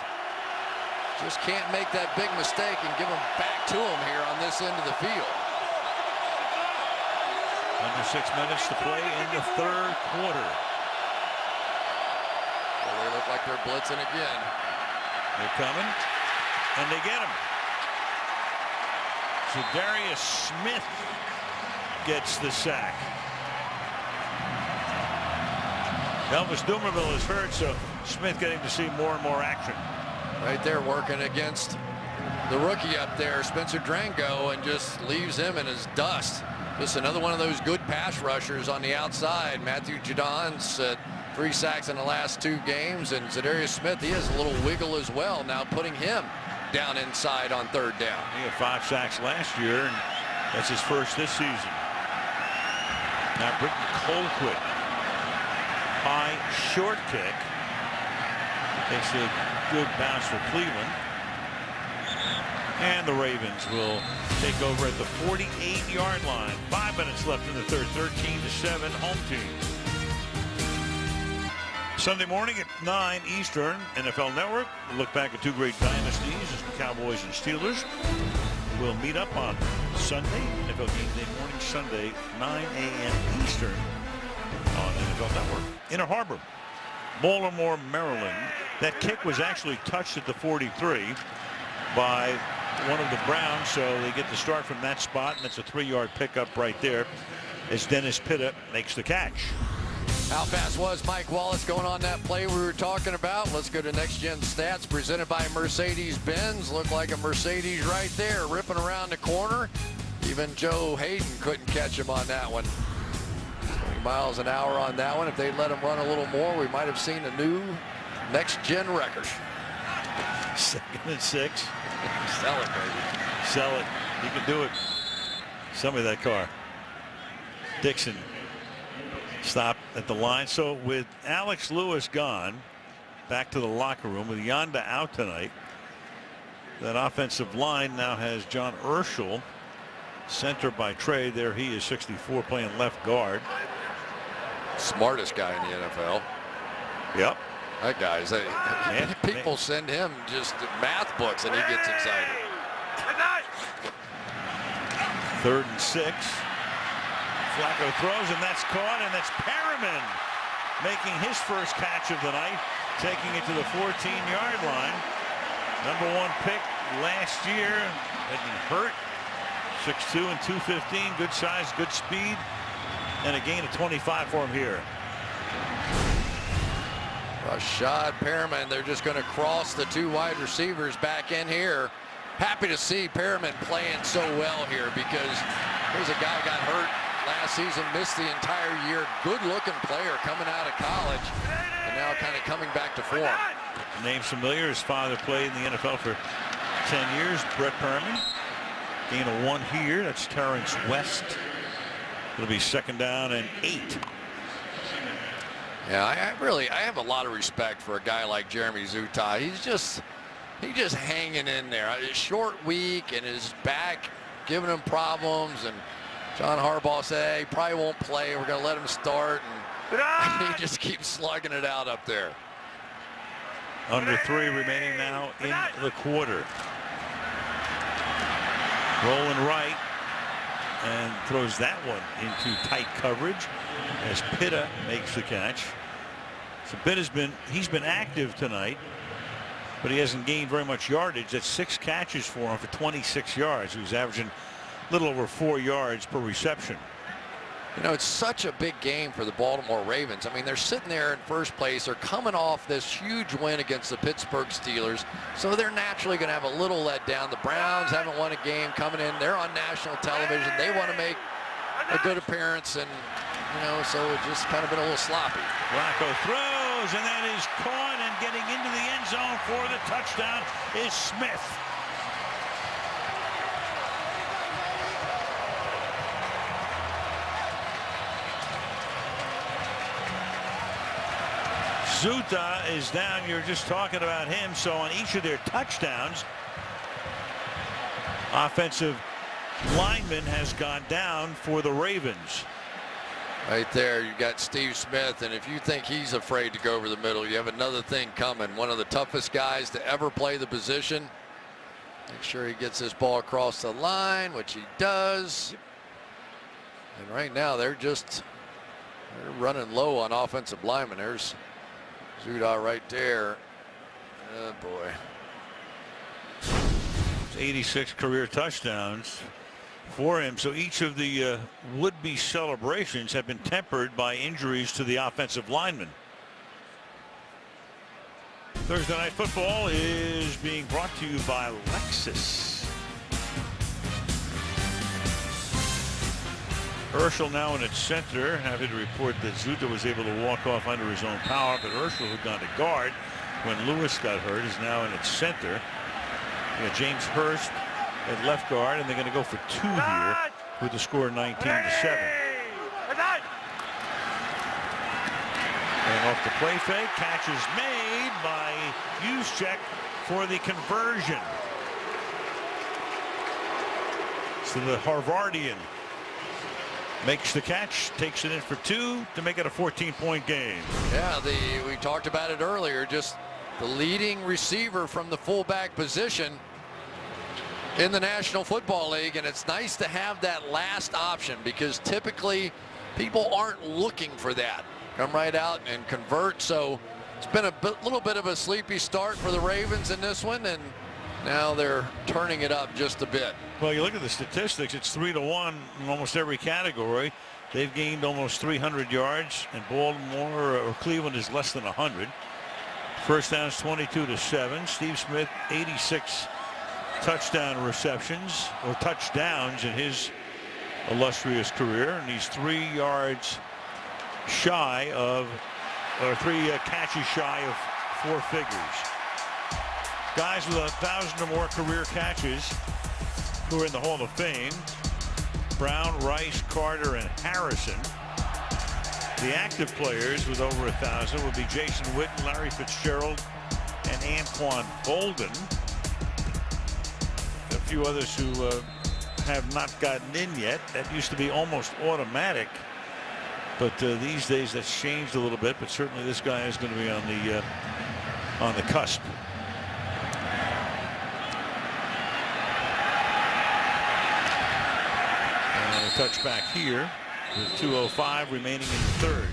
Just can't make that big mistake and give them back to him here on this end of the field. Under 6 minutes to play in the 3rd quarter. Well, they look like they're blitzing again. They're coming, and they get him. So Darius Smith gets the sack. Elvis Dumervil is hurt, so Smith getting to see more and more action. Right there working against the rookie up there, Spencer Drango, and just leaves him in his dust. Just another one of those good pass rushers on the outside. Matthew Judon's 3 sacks in the last 2 games, and Zadarius Smith, he has a little wiggle as well, now putting him down inside on 3rd down. He had 5 sacks last year, and that's his first this season. Now Britton Colquitt, high short kick. Takes a good bounce for Cleveland. And the Ravens will take over at the 48-yard line. 5 minutes left in the 3rd. 13-7 home team. Sunday morning at 9 Eastern, NFL Network. We'll look back at 2 great dynasties as the Cowboys and Steelers will meet up on Sunday, NFL Game Day morning, Sunday, 9 a.m. Eastern on NFL Network. Inner Harbor, Baltimore, Maryland. That kick was actually touched at the 43 by one of the Browns, so they get to start from that spot, and that's a 3-yard pickup right there as Dennis Pitta makes the catch. How fast was Mike Wallace going on that play we were talking about? Let's go to Next Gen Stats presented by Mercedes-Benz. Looked like a Mercedes right there, ripping around the corner. Even Joe Hayden couldn't catch him on that one. 20 miles an hour on that one. If they'd let him run a little more, we might have seen a new Next Gen record. 2nd and 6. Sell it, baby. Sell it. You can do it. Sell me that car. Dixon stopped at the line. So with Alex Lewis gone, back to the locker room with Yanda out tonight, that offensive line now has John Urschel, center by trade. There he is, 64, playing left guard. Smartest guy in the NFL. Yep. That guy's people send him just math books and he gets excited. 3rd and 6. Flacco throws, and that's caught, and that's Perriman making his first catch of the night, taking it to the 14-yard line. Number 1 pick last year, had been hurt. 6'2" and 215, good size, good speed, and a gain of 25 for him here. Rashad Perriman, they're just going to cross the 2 wide receivers back in here. Happy to see Perriman playing so well here, because here's a guy got hurt last season, missed the entire year. Good-looking player coming out of college, and now kind of coming back to form. Name's familiar. His father played in the NFL for 10 years, Brett Perriman. Gain of 1 here. That's Terrence West. It'll be 2nd down and 8. Yeah, I have a lot of respect for a guy like Jeremy Zuttah. He's just hanging in there. A short week and his back giving him problems, and John Harbaugh said, hey, he probably won't play. We're going to let him start, and he just keeps slugging it out up there. Under 3 remaining now in the quarter. Rolling right, and throws that one into tight coverage as Pitta makes the catch. So he's been active tonight, but he hasn't gained very much yardage. That's 6 catches for him for 26 yards. He was averaging a little over 4 yards per reception. You know, it's such a big game for the Baltimore Ravens. I mean, they're sitting there in first place. They're coming off this huge win against the Pittsburgh Steelers, so they're naturally going to have a little letdown. The Browns haven't won a game coming in. They're on national television. They want to make a good appearance, and, you know, so it's just kind of been a little sloppy. Flacco throws, and that is caught, and getting into the end zone for the touchdown is Smith. Zuttah is down. You're just talking about him. So on each of their touchdowns, offensive lineman has gone down for the Ravens. Right there, you got Steve Smith, and if you think he's afraid to go over the middle, you have another thing coming. One of the toughest guys to ever play the position. Make sure he gets this ball across the line, which he does. And right now, they're running low on offensive linemen. There's Zuttah right there. Oh, boy. 86 career touchdowns for him. So each of the would-be celebrations have been tempered by injuries to the offensive linemen. Thursday Night Football is being brought to you by Lexus. Herschel now in its center. Happy to report that Zuttah was able to walk off under his own power, but Herschel, who'd gone to guard when Lewis got hurt, is now in its center. You got James Hurst at left guard, and they're going to go for 2 here with the score 19-7. And off the play fake, catch is made by Juszczyk for the conversion. So the Harvardian makes the catch, takes it in for 2 to make it a 14-point game. Yeah, we talked about it earlier, just the leading receiver from the fullback position in the National Football League, and it's nice to have that last option because typically people aren't looking for that. Come right out and convert. So it's been a little bit of a sleepy start for the Ravens in this one, and now they're turning it up just a bit. Well, you look at the statistics, it's 3-1 in almost every category. They've gained almost 300 yards, and Baltimore or Cleveland is less than 100. First down is 22-7. Steve Smith, 86 touchdown receptions or touchdowns in his illustrious career, and he's 3 yards shy of, or 3 catches shy of 4 figures. Guys with 1,000 or more career catches who are in the Hall of Fame: Brown, Rice, Carter, and Harrison. The active players with over 1,000 would be Jason Witten, Larry Fitzgerald, and Anquan Bolden. A few others who have not gotten in yet. That used to be almost automatic But these days that's changed a little bit. But certainly this guy is going to be on the cusp. And a touchback here with 2:05 remaining in the third.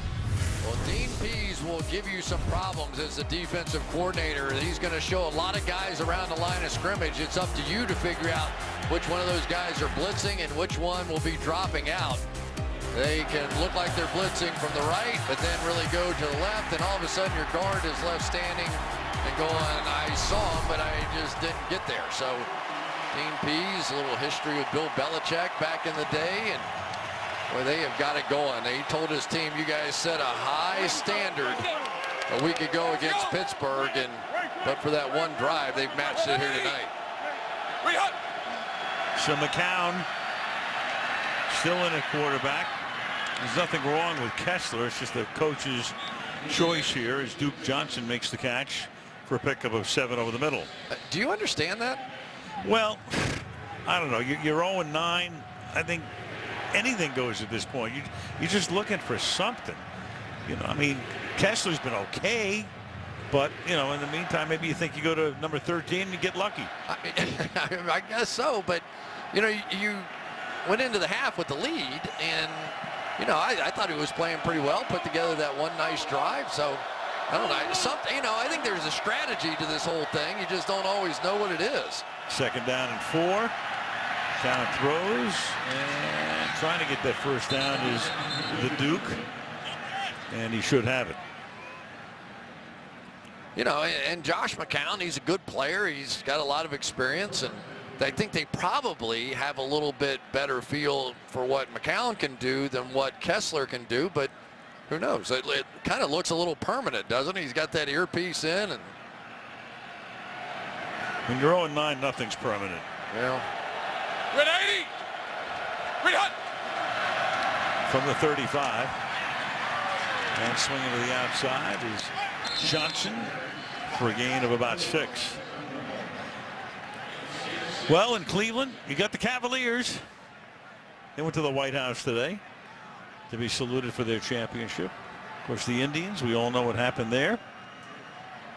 Well, Dean Pease will give you some problems as the defensive coordinator. He's going to show a lot of guys around the line of scrimmage. It's up to you to figure out which one of those guys are blitzing and which one will be dropping out. They can look like they're blitzing from the right, but then really go to the left, and all of a sudden your guard is left standing and going, I saw him, but I just didn't get there. So Dean Pease, a little history with Bill Belichick back in the day, and well, they have got it going. He told his team, you guys set a high standard a week ago against Pittsburgh, but for that one drive, they've matched it here tonight. So McCown still in at quarterback. There's nothing wrong with Kessler. It's just the coach's choice here as Duke Johnson makes the catch for a pickup of 7 over the middle. Do you understand that? Well, I don't know. You're 0-9. I think anything goes at this point. You're just looking for something. You know, I mean, Kessler's been okay, but, you know, in the meantime, maybe you think you go to number 13 and you get lucky. I guess so, but, you know, you went into the half with the lead, and, you know, I thought he was playing pretty well, put together that one nice drive, so, I don't know, something, you know, I think there's a strategy to this whole thing. You just don't always know what it is. 2nd down and 4. Count throws, and trying to get that first down is the Duke, and he should have it. You know, and Josh McCown, he's a good player. He's got a lot of experience, and I think they probably have a little bit better feel for what McCown can do than what Kessler can do, but who knows? It kind of looks a little permanent, doesn't it? He's got that earpiece in, and when you're 0-9, nothing's permanent. Well, Red 80. Red hot. From the 35. And swinging to the outside is Johnson for a gain of about 6. Well, in Cleveland, you got the Cavaliers. They went to the White House today to be saluted for their championship. Of course, the Indians, we all know what happened there.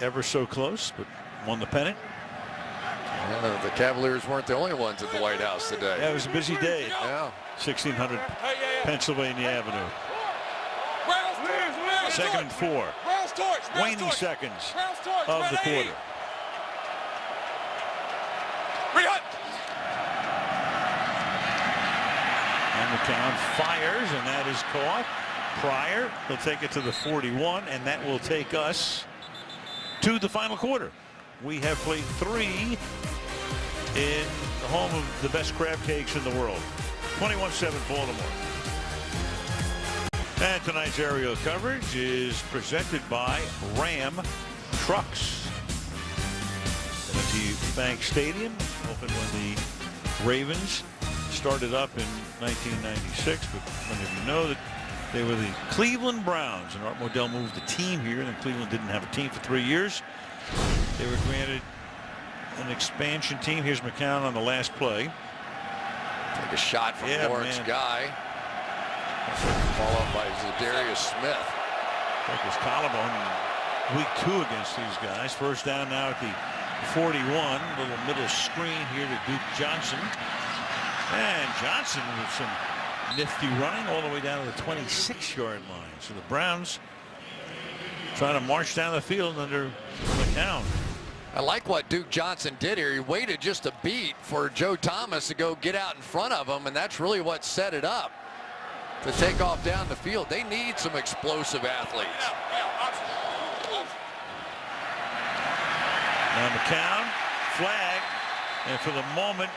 Ever so close, but won the pennant. The Cavaliers weren't the only ones at the White House today. Yeah, it was a busy day. Yeah. 1600 Pennsylvania Avenue. 2nd and 4. Waning seconds of the quarter. And McCown fires, and that is caught. Pryor, he'll take it to the 41, and that will take us to the final quarter. We have played 3 in the home of the best crab cakes in the world. 21-7 Baltimore. And tonight's aerial coverage is presented by Ram Trucks. M&T Bank Stadium opened when the Ravens started up in 1996, but many of you know that they were the Cleveland Browns, and Art Modell moved the team here, and Cleveland didn't have a team for 3 years. They were granted an expansion team. Here's McCown on the last play. Take a shot from Lawrence Guy. Ball up by Zadarius Smith. Broke his collarbone in week 2 against these guys. First down now at the 41. Little middle screen here to Duke Johnson. And Johnson with some nifty running all the way down to the 26-yard line. So the Browns trying to march down the field under McCown. I like what Duke Johnson did here. He waited just a beat for Joe Thomas to go get out in front of him, and that's really what set it up to take off down the field. They need some explosive athletes. Now McCown, flag, and for the moment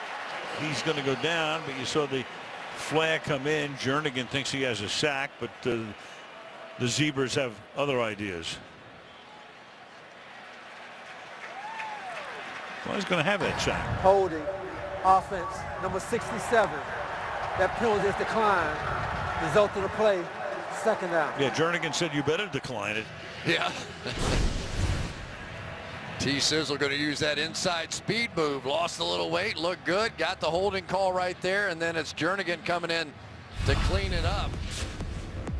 he's going to go down, but you saw the flag come in. Jernigan thinks he has a sack, but the Zebras have other ideas. Well, he's going to have that sack. Holding, offense, number 67. That penalty is declined. Result of the play, 2nd down. Yeah, Jernigan said you better decline it. Yeah. T-Sizzle going to use that inside speed move. Lost a little weight, looked good, got the holding call right there, and then it's Jernigan coming in to clean it up.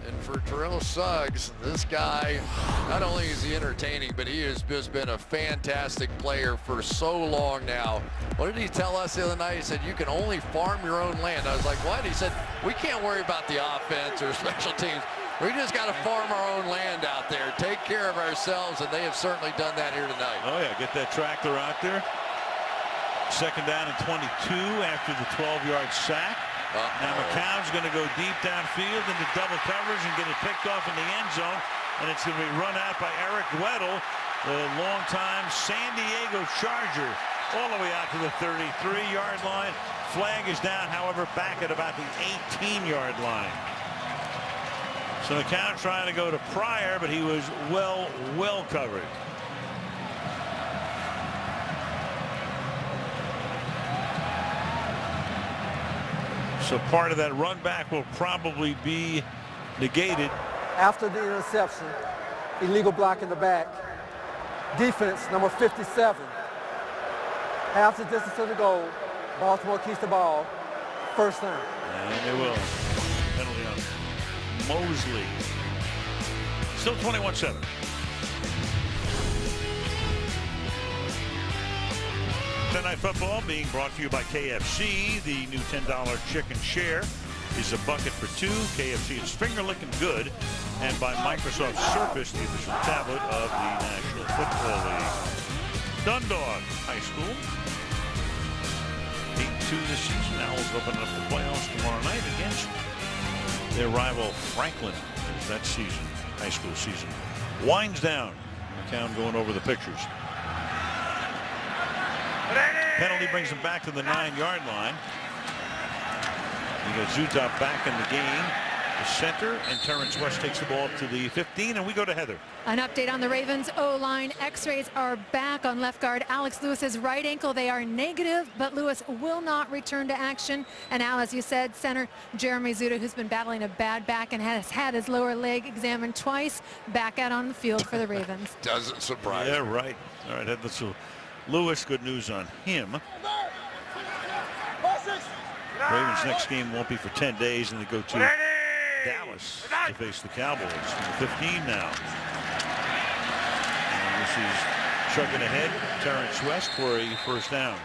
And for Terrell Suggs. This guy, not only is he entertaining, but he has just been a fantastic player for so long now. What did he tell us the other night? He said, you can only farm your own land. I was like, what? He said, we can't worry about the offense or special teams. We just got to farm our own land out there, take care of ourselves, and they have certainly done that here tonight. Oh, yeah, get that tractor out there. Second down and 22 after the 12-yard sack. Now McCown's going to go deep downfield into double coverage and get it picked off in the end zone, and it's going to be run out by Eric Weddle, the longtime San Diego Charger, all the way out to the 33-yard line. Flag is down, however, back at about the 18-yard line. So McCown trying to go to Pryor, but he was well covered. So part of that run back will probably be negated. After the interception, illegal block in the back. Defense, number 57. Half the distance to the goal. Baltimore keeps the ball. First down. And they will. Penalty on Mosley. Still 21-7. Night Football being brought to you by KFC. The new $10 chicken share is a bucket for two. KFC is finger-licking good. And by Microsoft Surface, the official tablet of the National Football League. Dundalk High School. 8-2 this season. Owls open up the playoffs tomorrow night against their rival Franklin as that season, high school season, winds down. McCown going over the pictures. Penalty brings him back to the 9-yard line. You got Zutop back in the game. The center, and Terrence West takes the ball up to the 15, and we go to Heather. An update on the Ravens O-line. X-rays are back on left guard Alex Lewis's right ankle. They are negative, but Lewis will not return to action. And Al, as you said, center Jeremy Zuta, who's been battling a bad back and has had his lower leg examined twice, back out on the field for the Ravens. Doesn't surprise me. Yeah, right. All right, Heather. So Lewis, good news on him. Ravens' next game won't be for 10 days, and they go to Dallas to face the Cowboys. 15 now. And this is chugging ahead. Terrence West for a first down.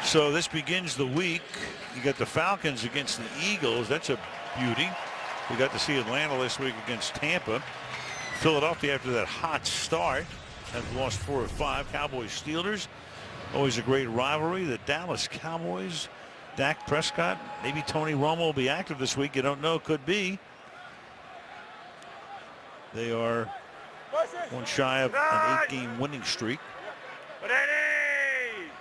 So this begins the week. You got the Falcons against the Eagles. That's a beauty. We got to see Atlanta this week against Tampa. Philadelphia, after that hot start, have lost 4 of 5. Cowboys Steelers, always a great rivalry. The Dallas Cowboys, Dak Prescott, maybe Tony Romo will be active this week. You don't know, could be. They are one shy of an 8-game winning streak.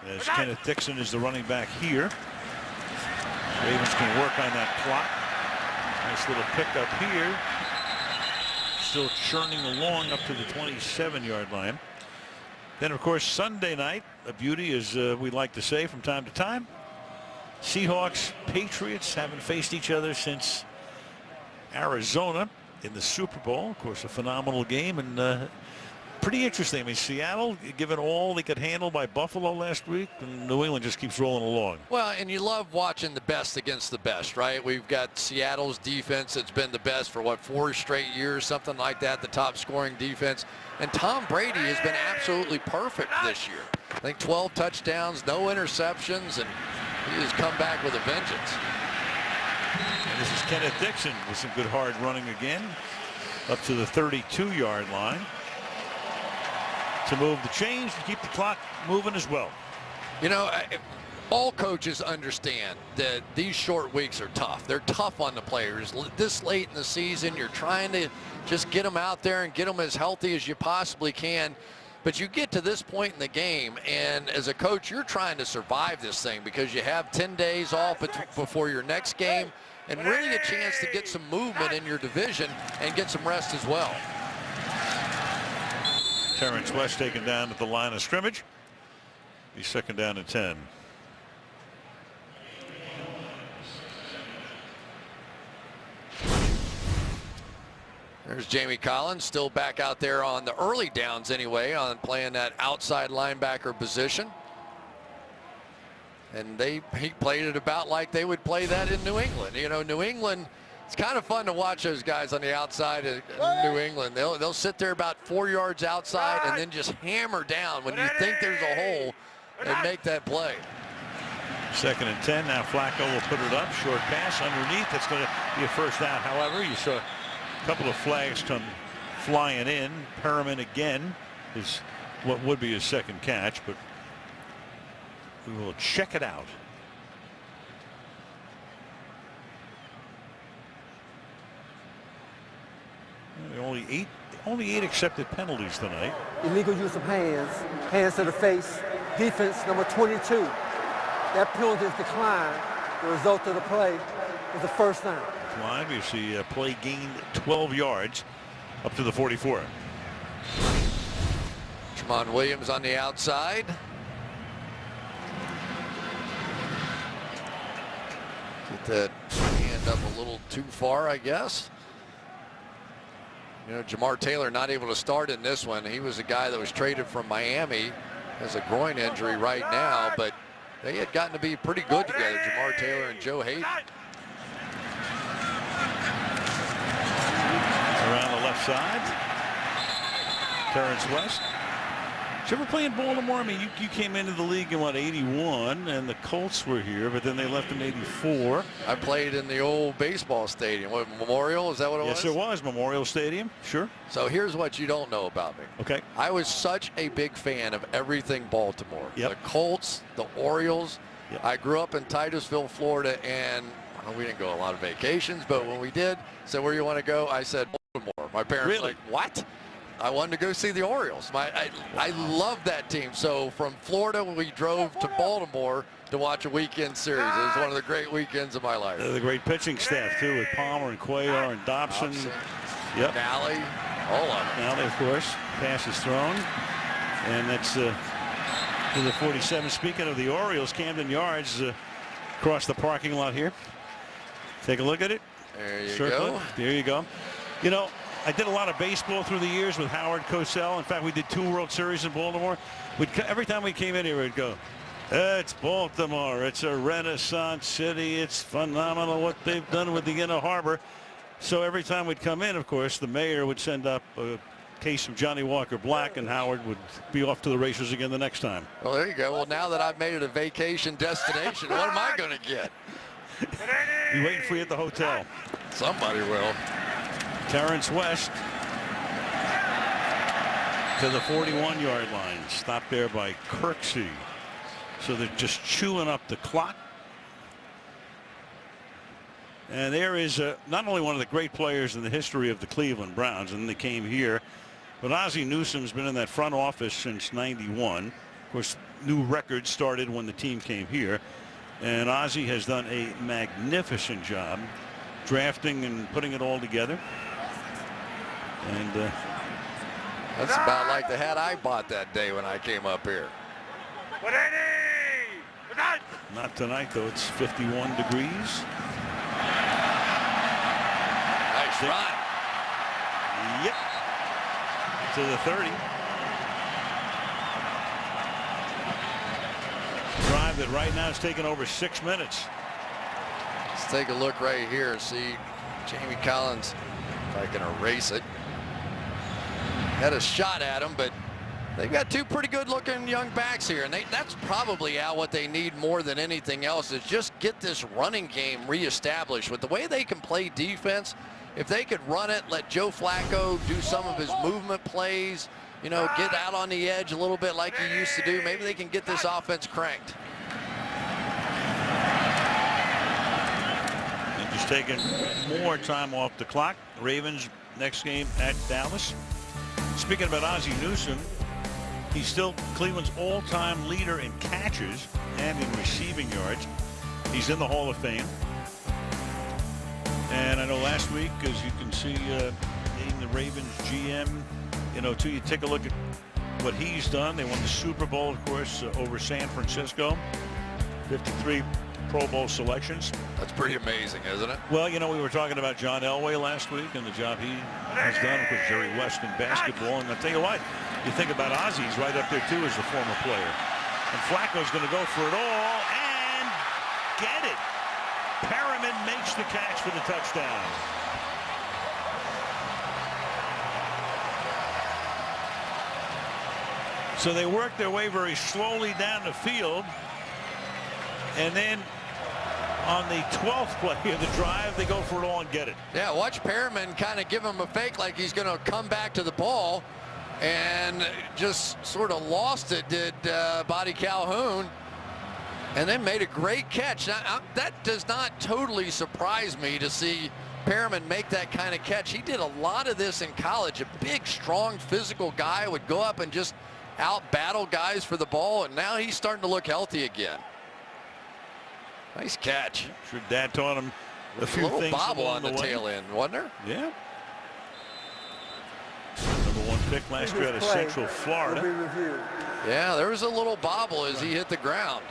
As Kenneth Dixon is the running back here. Ravens can work on that clock. Nice little pickup here. Still churning along up to the 27-yard line. Then, of course, Sunday night, a beauty, as we like to say from time to time. Seahawks, Patriots haven't faced each other since Arizona in the Super Bowl. Of course, a phenomenal game and pretty interesting. I mean, Seattle, given all they could handle by Buffalo last week, and New England just keeps rolling along. Well, and you love watching the best against the best, right? We've got Seattle's defense that's been the best for, what, 4 straight years, something like that, the top scoring defense. And Tom Brady has been absolutely perfect this year. I think 12 touchdowns, no interceptions, and he has come back with a vengeance. And this is Kenneth Dixon with some good hard running again, up to the 32-yard line to move the chains to keep the clock moving as well. You know, all coaches understand that these short weeks are tough. They're tough on the players. This late in the season, you're trying to just get them out there and get them as healthy as you possibly can. But you get to this point in the game, and as a coach, you're trying to survive this thing because you have 10 days off before your next game and really a chance to get some movement in your division and get some rest as well. Terrence West taken down at the line of scrimmage. He's second down and 10. There's Jamie Collins still back out there on the early downs anyway, on playing that outside linebacker position. And he played it about like they would play that in New England. You know, New England It's kind of fun to watch those guys on the outside of New England. They'll sit there about 4 yards outside and then just hammer down when you think there's a hole and make that play. 2nd and 10. Now Flacco will put it up. Short pass underneath. That's going to be a first down. However, you saw a couple of flags come flying in. Perriman again is what would be his 2nd catch, but we will check it out. Only eight accepted penalties tonight. Illegal use of hands to the face, defense number 22. That penalty is declined. The result of the play is a first down. Live, you see play gained 12 yards up to the 44. Tramon Williams on the outside. Get that hand up a little too far, I guess. You know, Jamar Taylor not able to start in this one. He was a guy that was traded from Miami, has a groin injury right now, but they had gotten to be pretty good together, Jamar Taylor and Joe Hayden. Around the left side, Terrence West. Did you ever play in Baltimore? I mean, you came into the league in what, 81, and the Colts were here, but then they left in 84. I played in the old baseball stadium. What, Memorial? Is that what it was? Yes, it was Memorial Stadium. Sure. So here's what you don't know about me. Okay. I was such a big fan of everything Baltimore. Yep. The Colts, the Orioles. Yep. I grew up in Titusville, Florida, and well, we didn't go on a lot of vacations, but when we did, said, where you want to go? I said Baltimore. My parents Really? were like, what? I wanted to go see the Orioles. I love that team. So from Florida, we drove to Baltimore to watch a weekend series. It was one of the great weekends of my life. The great pitching staff, too, with Palmer and Cuellar and Dobson. Yep. Nally, all of them. Nally, of course. Pass is thrown. And that's to the 47. Speaking of the Orioles, Camden Yards across the parking lot here. Take a look at it. There you Circle go. it. There you go. You know, I did a lot of baseball through the years with Howard Cosell. In fact, we did 2 World Series in Baltimore. Every time we came in here, we'd go, it's Baltimore. It's a Renaissance city. It's phenomenal what they've done with the Inner Harbor. So every time we'd come in, of course, the mayor would send up a case of Johnny Walker Black, and Howard would be off to the races again the next time. Well, there you go. Well, now that I've made it a vacation destination, what am I going to get? Be waiting for you at the hotel. Somebody will. Terrence West to the 41-yard line. Stopped there by Kirksey. So they're just chewing up the clock. And there is not only one of the great players in the history of the Cleveland Browns, and they came here, but Ozzie Newsome's been in that front office since '91. Of course, new records started when the team came here. And Ozzie has done a magnificent job drafting and putting it all together. And that's about like the hat I bought that day when I came up here. Not tonight, though. It's 51 degrees. Nice run. Yep. To the 30. Drive that right now is taking over 6 minutes. Let's take a look right here and see Jamie Collins, if I can erase it. Had a shot at him, but they've got 2 pretty good looking young backs here, and that's probably what they need more than anything else, is just get this running game reestablished. With the way they can play defense, if they could run it, let Joe Flacco do some of his movement plays, you know, get out on the edge a little bit like he used to do, maybe they can get this offense cranked. And just taking more time off the clock. Ravens next game at Dallas. Speaking about Ozzie Newsome, he's still Cleveland's all-time leader in catches and in receiving yards. He's in the Hall of Fame. And I know last week, as you can see, being the Ravens GM, you know, too, you take a look at what he's done. They won the Super Bowl, of course, over San Francisco. 53 Pro Bowl selections. That's pretty amazing, isn't it? Well, you know, we were talking about John Elway last week and the job he has done with Jerry West in basketball. And I'll tell you what, you think about Ozzie, he's right up there, too, as the former player. And Flacco's going to go for it all and get it. Perriman makes the catch for the touchdown. So they work their way very slowly down the field. And then on the 12th play of the drive, they go for it all and get it. Yeah, watch Perriman kind of give him a fake like he's going to come back to the ball, and just sort of lost it, did Buddy Calhoun, and then made a great catch. Now, that does not totally surprise me to see Perriman make that kind of catch. He did a lot of this in college. A big, strong, physical guy would go up and just out-battle guys for the ball, and now he's starting to look healthy again. Nice catch. Sure, Dad taught him a few little things bobble along on the tail end, wasn't there? Yeah. #1 pick last year out of Central Florida. Yeah, there was a little bobble as he hit the ground.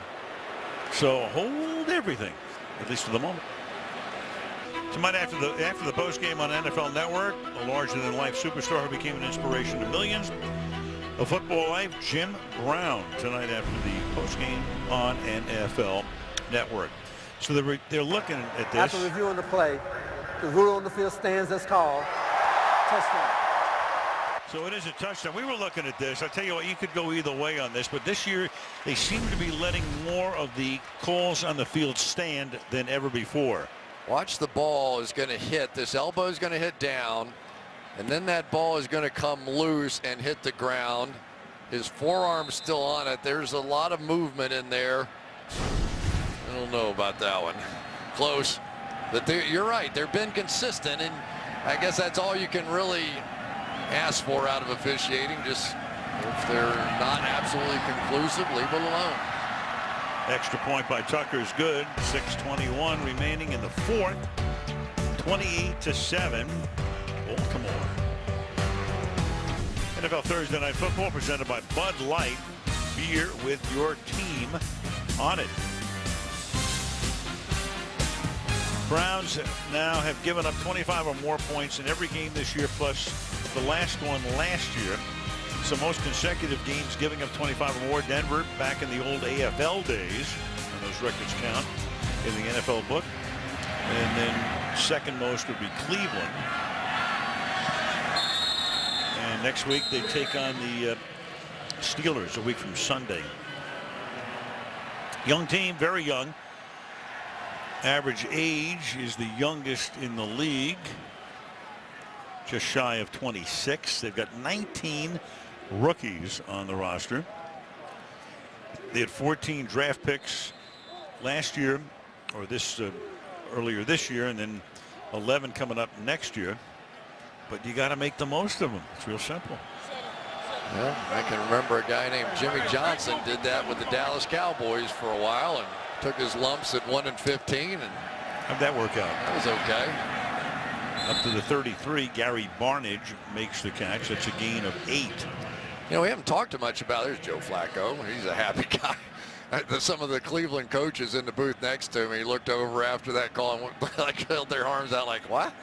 So hold everything, at least for the moment. Tonight after the post game on NFL Network, a larger-than-life superstar who became an inspiration to millions. A football life, Jim Brown, tonight after the post game on NFL Network. So they're looking at this. After reviewing the play, the rule on the field stands as called. Touchdown. So it is a touchdown. We were looking at this. I tell you what, you could go either way on this, but this year they seem to be letting more of the calls on the field stand than ever before. Watch, the ball is going to hit. This elbow is going to hit down, and then that ball is going to come loose and hit the ground. His forearm's still on it. There's a lot of movement in there. I don't know about that one. Close. But you're right. They've been consistent, and I guess that's all you can really ask for out of officiating. Just if they're not absolutely conclusive, leave it alone. Extra point by Tucker is good. 6:21 remaining in the fourth. 28-7. Baltimore. NFL Thursday Night Football presented by Bud Light. Beer with your team on it. Browns now have given up 25 or more points in every game this year, plus the last one last year. So most consecutive games giving up 25 or more. Denver back in the old AFL days, and those records count in the NFL book. And then second most would be Cleveland. And next week they take on the Steelers a week from Sunday. Young team, very young. Average age is the youngest in the league, just shy of 26. They've got 19 rookies on the roster. They had 14 draft picks last year, or this earlier this year, and then 11 coming up next year. But you got to make the most of them. It's real simple. Yeah, I can remember a guy named Jimmy Johnson did that with the Dallas Cowboys for a while and took his lumps at 1-15, and how'd that work out? That was okay. Up to the 33, Gary Barnidge makes the catch. That's a gain of 8. You know, we haven't talked too much about. There's Joe Flacco. He's a happy guy. Some of the Cleveland coaches in the booth next to me looked over after that call and like held their arms out like, what?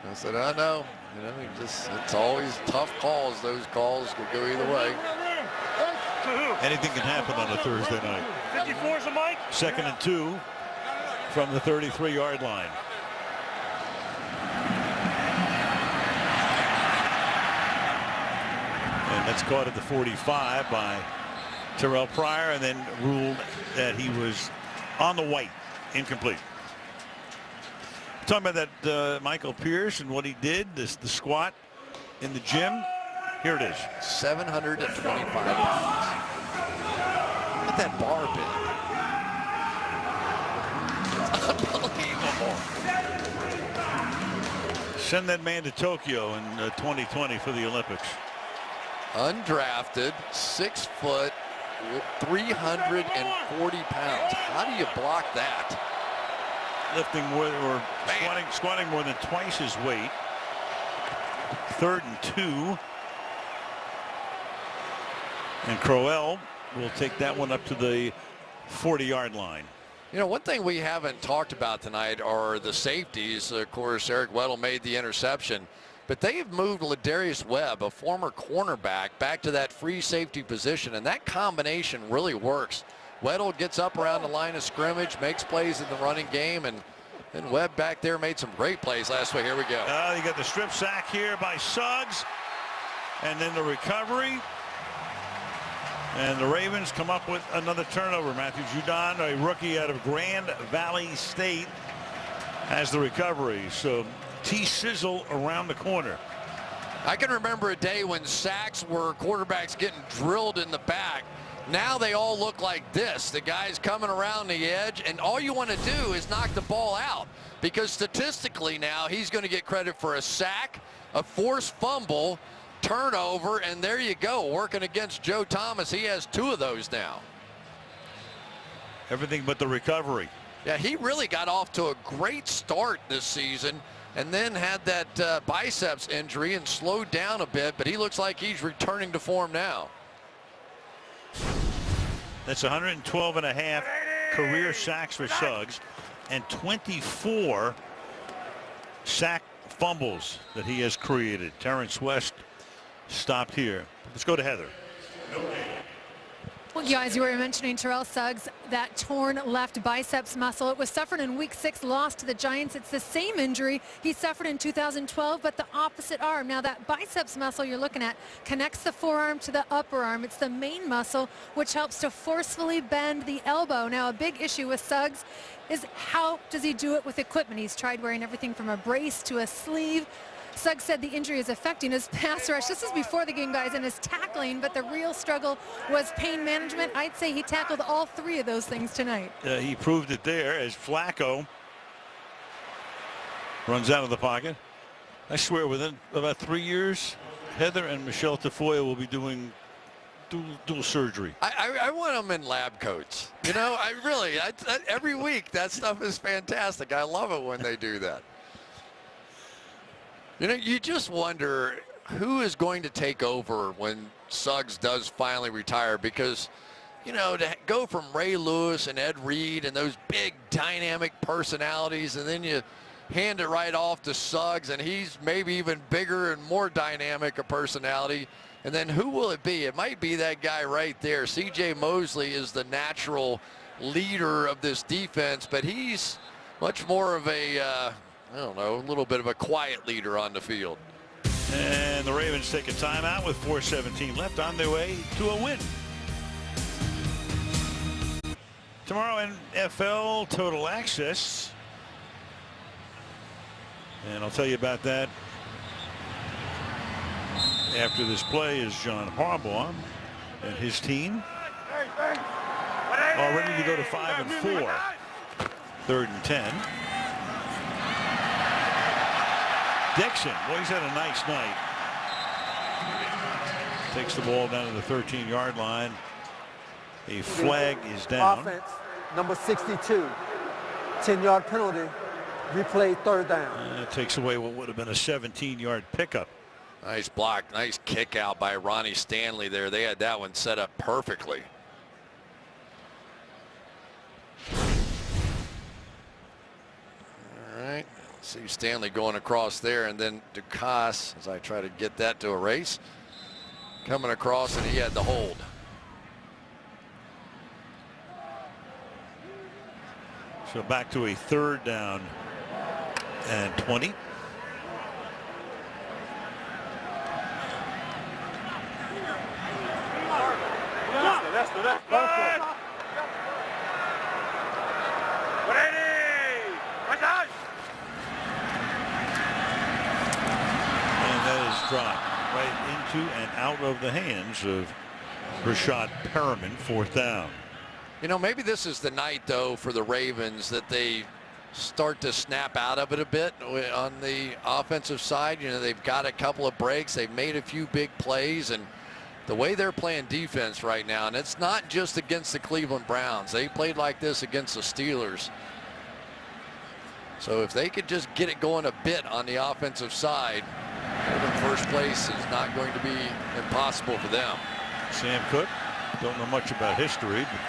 I said, I know. You know, it's always tough calls. Those calls could go either way. Anything can happen on a Thursday night. 54 is the mic. 2nd and 2 from the 33-yard line. And that's caught at the 45 by Terrell Pryor, and then ruled that he was on the white, incomplete. Talking about that Michael Pierce and what he did, the squat in the gym. Here it is. 725 pounds. Look at that bar bit. It's unbelievable. Send that man to Tokyo in 2020 for the Olympics. Undrafted, 6 foot, 340 pounds. How do you block that? Lifting more, or squatting more than twice his weight. 3rd and 2. And Crowell will take that one up to the 40-yard line. You know, one thing we haven't talked about tonight are the safeties. Of course, Eric Weddle made the interception, but they have moved Ladarius Webb, a former cornerback, back to that free safety position, and that combination really works. Weddle gets up around the line of scrimmage, makes plays in the running game, and And Webb back there made some great plays last week. Here we go. You got the strip sack here by Suggs. And then the recovery. And the Ravens come up with another turnover. Matthew Judon, a rookie out of Grand Valley State, has the recovery. So T-Sizzle around the corner. I can remember a day when sacks were quarterbacks getting drilled in the back. Now they all look like this. The guy's coming around the edge, and all you want to do is knock the ball out, because statistically now he's going to get credit for a sack, a forced fumble, turnover, and there you go. Working against Joe Thomas. He has 2 of those now. Everything but the recovery. Yeah, he really got off to a great start this season and then had that biceps injury and slowed down a bit, but he looks like he's returning to form now. That's 112.5 career sacks for Suggs and 24 sack fumbles that he has created. Terrence West stopped here. Let's go to Heather. Well, guys, you were mentioning Terrell Suggs, that torn left biceps muscle. It was suffered in Week 6, lost to the Giants. It's the same injury he suffered in 2012, but the opposite arm. Now, that biceps muscle you're looking at connects the forearm to the upper arm. It's the main muscle, which helps to forcefully bend the elbow. Now, a big issue with Suggs is how does he do it with equipment? He's tried wearing everything from a brace to a sleeve. Suggs said the injury is affecting his pass rush. This is before the game, guys, and his tackling, but the real struggle was pain management. I'd say he tackled all 3 of those things tonight. He proved it there as Flacco runs out of the pocket. I swear within about 3 years, Heather and Michelle Tafoya will be doing dual surgery. I want them in lab coats. You know, every week that stuff is fantastic. I love it when they do that. You know, you just wonder who is going to take over when Suggs does finally retire, because, you know, to go from Ray Lewis and Ed Reed and those big dynamic personalities, and then you hand it right off to Suggs, and he's maybe even bigger and more dynamic a personality. And then who will it be? It might be that guy right there. C.J. Mosley is the natural leader of this defense, but he's much more of a I don't know, a little bit of a quiet leader on the field. And the Ravens take a timeout with 4:17 left, on their way to a win. Tomorrow, NFL Total Access. And I'll tell you about that after this play. Is John Harbaugh and his team are ready to go to 5 and 4. 3rd and 10. Dixon, boy, he's had a nice night. Takes the ball down to the 13-yard line. A flag is down. Offense, number 62. 10-yard penalty. Replay 3rd down. It takes away what would have been a 17-yard pickup. Nice block. Nice kick out by Ronnie Stanley there. They had that one set up perfectly. All right. See Stanley going across there, and then Ducasse, as I try to get that to erase, coming across, and he had the hold. So back to a 3rd down and 20. Dropped right into and out of the hands of Rashad Perriman. 4th down. You know, maybe this is the night, though, for the Ravens that they start to snap out of it a bit on the offensive side. You know, they've got a couple of breaks. They've made a few big plays, and the way they're playing defense right now, and it's not just against the Cleveland Browns. They played like this against the Steelers. So if they could just get it going a bit on the offensive side, first place is not going to be impossible for them. Sam Cook, don't know much about history, but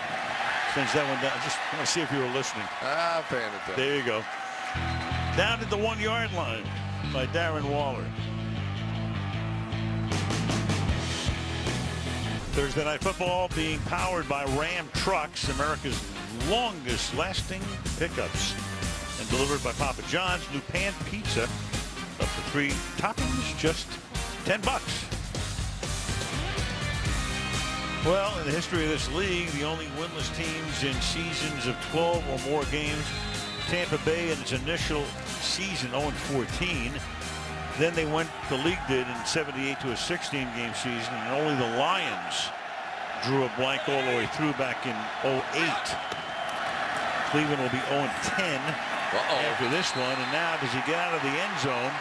sends that one down. Just want to see if you were listening. I'm paying attention. There you go. Down at the 1-yard line by Darren Waller. Thursday Night Football being powered by Ram Trucks, America's longest lasting pickups. and delivered by Papa John's. New pan pizza, up to 3 toppings, just $10. Well, in the history of this league, the only winless teams in seasons of 12 or more games, Tampa Bay in its initial season 0-14. Then they went, the league did, in 78 to a 16-game season, and only the Lions drew a blank all the way through back in 08. Cleveland will be 0-10 after this one, and now does he get out of the end zone?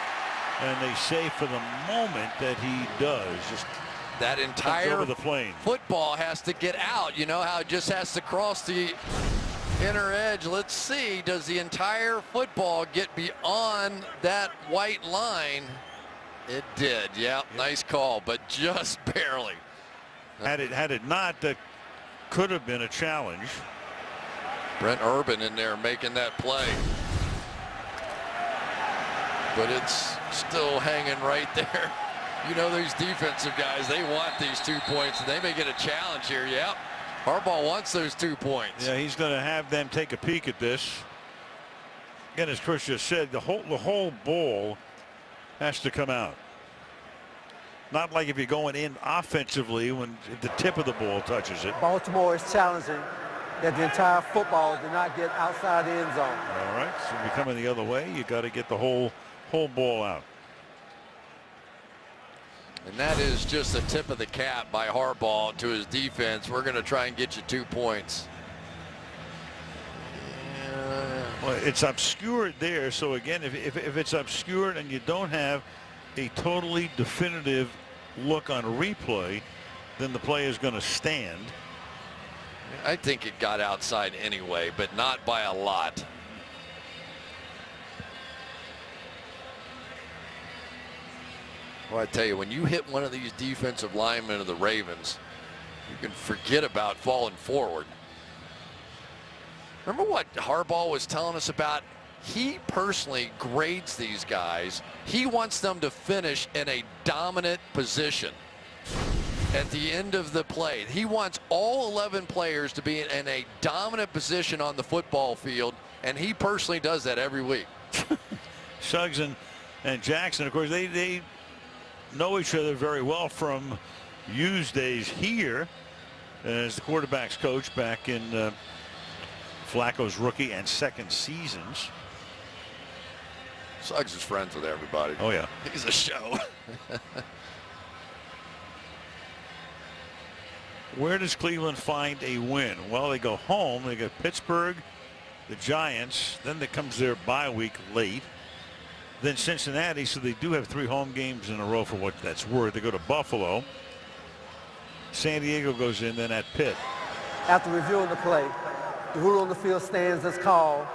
And they say for the moment that he does. Just that entire over the plane. Football has to get out. You know how it just has to cross the inner edge. Let's see, does the entire football get beyond that white line? It did. Yeah, nice call, but just barely. Had it not, that could have been a challenge. Brent Urban in there making that play, but it's still hanging right there. You know, these defensive guys, they want these 2 points, and they may get a challenge here. Yep. Harbaugh wants those 2 points. Yeah, he's going to have them take a peek at this. Again, as Chris just said, the whole ball has to come out. Not like if you're going in offensively when the tip of the ball touches it. Baltimore is challenging that the entire football did not get outside the end zone. All right, so if you're coming the other way, you got to get the whole ball out. And that is just the tip of the cap by Harbaugh to his defense. We're going to try and get you 2 points. Well, it's obscured there. So again, if it's obscured and you don't have a totally definitive look on replay, then the play is going to stand. I think it got outside anyway, but not by a lot. Well, I tell you, when you hit one of these defensive linemen of the Ravens, you can forget about falling forward. Remember what Harbaugh was telling us about? He personally grades these guys. He wants them to finish in a dominant position at the end of the play. He wants all 11 players to be in a dominant position on the football field, and he personally does that every week. Suggs and Jackson, of course, they know each other very well from Hughes days here as the quarterback's coach back in Flacco's rookie and second seasons. Suggs is friends with everybody. Oh, yeah. He's a show. Where does Cleveland find a win? Well, they go home. They got Pittsburgh, the Giants. Then there comes their bye week late. Then Cincinnati, so they do have 3 home games in a row for what that's worth. They go to Buffalo. San Diego goes in, then at Pitt. After reviewing the play, the rule on the field stands as called.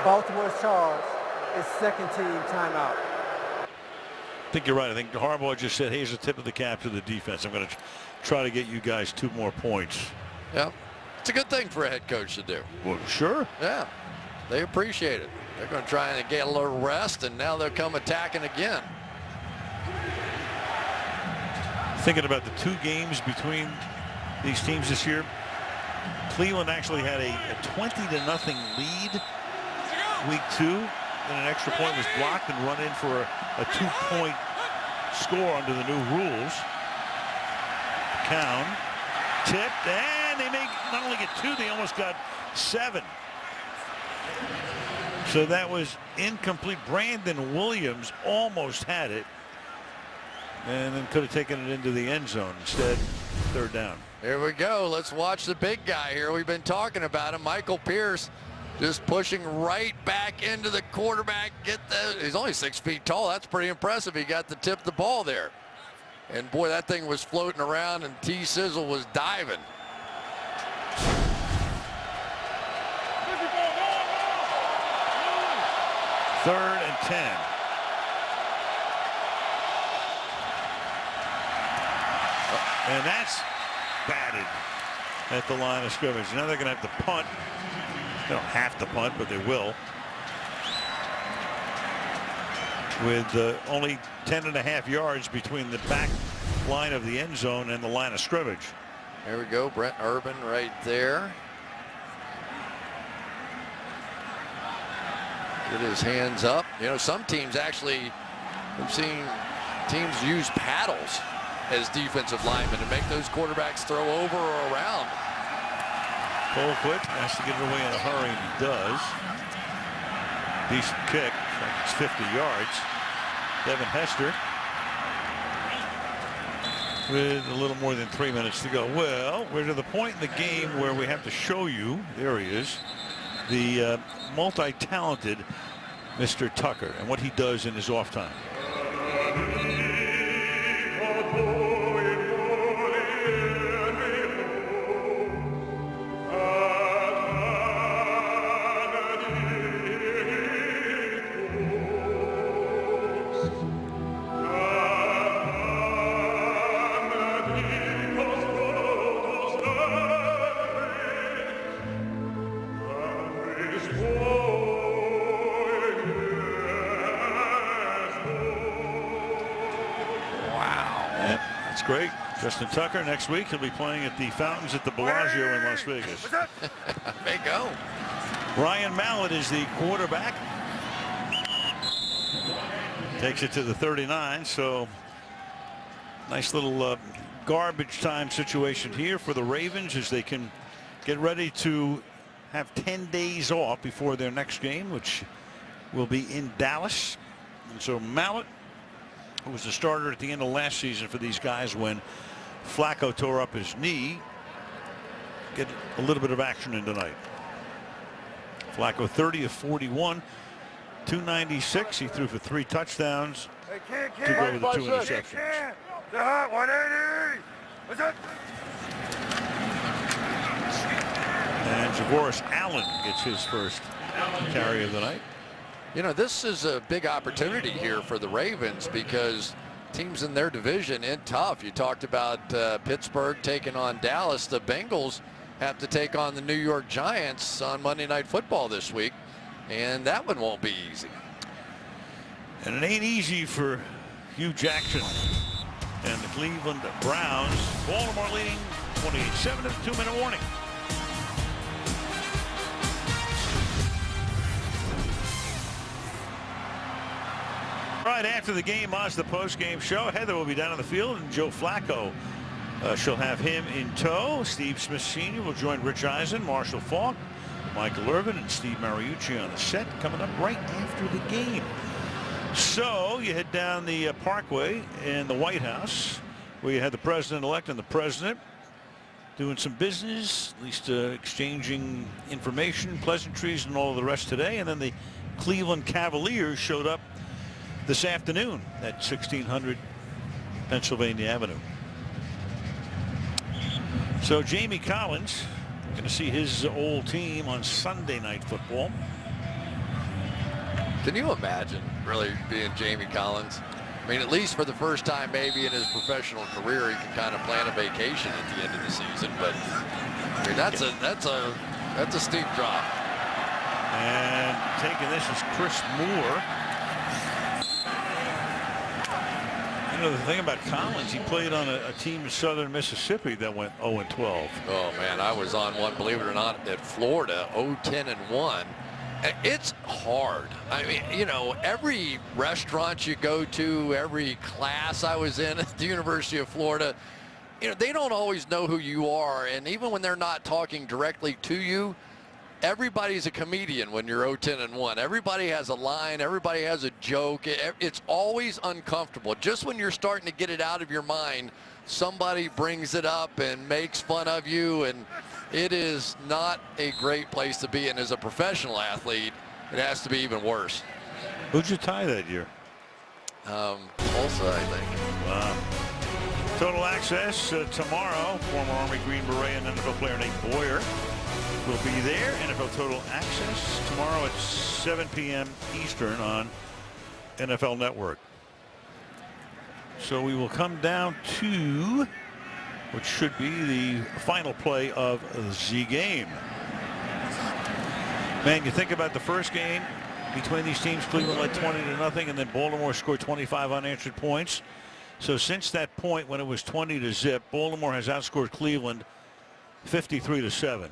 Baltimore's charge is second team timeout. I think you're right. I think Harbaugh just said, hey, here's the tip of the cap to the defense. I'm going to try to get you guys 2 more points. Yeah, it's a good thing for a head coach to do. Well, sure. Yeah, they appreciate it. They're going to try and get a little rest, and now they'll come attacking again. Thinking about the 2 games between these teams this year, Cleveland actually had a 20-0 lead week 2. Then an extra point was blocked and run in for a 2-point score under the new rules. Cowan tipped, and they may not only get 2, they almost got 7. So that was incomplete. Brandon Williams almost had it, and then could have taken it into the end zone. Instead, 3rd down. Here we go. Let's watch the big guy here. We've been talking about him. Michael Pierce just pushing right back into the quarterback. He's only 6 feet tall. That's pretty impressive. He got the tip of the ball there. And boy, that thing was floating around, and T. Sizzle was diving. Third and 10. And that's batted at the line of scrimmage. Now they're going to have to punt. They don't have to punt, but they will. With only 10.5 yards between the back line of the end zone and the line of scrimmage. There we go. Brent Urban right there. Get his hands up. You know, some teams actually, I've seen teams use paddles as defensive linemen to make those quarterbacks throw over or around. Colquitt has to get it away in a hurry, and he does. Decent kick. It's 50 yards. Devin Hester with a little more than 3 minutes to go. Well, we're to the point in the game where we have to show you, there he is, the multi-talented Mr. Tucker and what he does in his off time. Great. Justin Tucker next week. He'll be playing at the Fountains at the Bellagio in Las Vegas. May go. Ryan Mallett is the quarterback. Takes it to the 39. So nice little garbage time situation here for the Ravens as they can get ready to have 10 days off before their next game, which will be in Dallas. And so Mallett, who was the starter at the end of last season for these guys when Flacco tore up his knee, get a little bit of action in tonight. Flacco 30 of 41, 296. He threw for 3 touchdowns to go with the 2 interceptions. And Javoris Allen gets his first carry of the night. You know, this is a big opportunity here for the Ravens because teams in their division in tough. You talked about Pittsburgh taking on Dallas. The Bengals have to take on the New York Giants on Monday Night Football this week, and that one won't be easy. And it ain't easy for Hugh Jackson and the Cleveland Browns. Baltimore leading 28-7 at the 2-minute warning. Right after the game, the post-game show. Heather will be down on the field, and Joe Flacco, she'll have him in tow. Steve Smith Sr. will join Rich Eisen, Marshall Faulk, Michael Irvin, and Steve Mariucci on the set coming up right after the game. So you head down the Parkway in the White House, where you had the president-elect and the president doing some business, at least exchanging information, pleasantries, and all of the rest today. And then the Cleveland Cavaliers showed up this afternoon at 1600 Pennsylvania Avenue. So Jamie Collins going to see his old team on Sunday Night Football. Can you imagine really being Jamie Collins? I mean, at least for the first time maybe in his professional career, he can kind of plan a vacation at the end of the season. But I mean, that's a steep drop. And taking this is Chris Moore. You know, the thing about Collins, he played on a team in Southern Mississippi that went 0-12. Oh man, I was on one, believe it or not, at Florida, 0-10-1. It's hard. I mean, you know, every restaurant you go to, every class I was in at the University of Florida, you know, they don't always know who you are. And even when they're not talking directly to you, everybody's a comedian when you're 0-10-1. Everybody has a line. Everybody has a joke. It's always uncomfortable. Just when you're starting to get it out of your mind, somebody brings it up and makes fun of you, and it is not a great place to be. And as a professional athlete, it has to be even worse. Who'd you tie that year? Tulsa, I think. Wow. Total Access tomorrow. Former Army Green Beret and NFL player Nate Boyer will be there. NFL Total Access tomorrow at 7 p.m. Eastern on NFL Network. So we will come down to which should be the final play of the game. Man, you think about the first game between these teams. Cleveland led 20-0, and then Baltimore scored 25 unanswered points. So since that point when it was 20-0, Baltimore has outscored Cleveland 53-7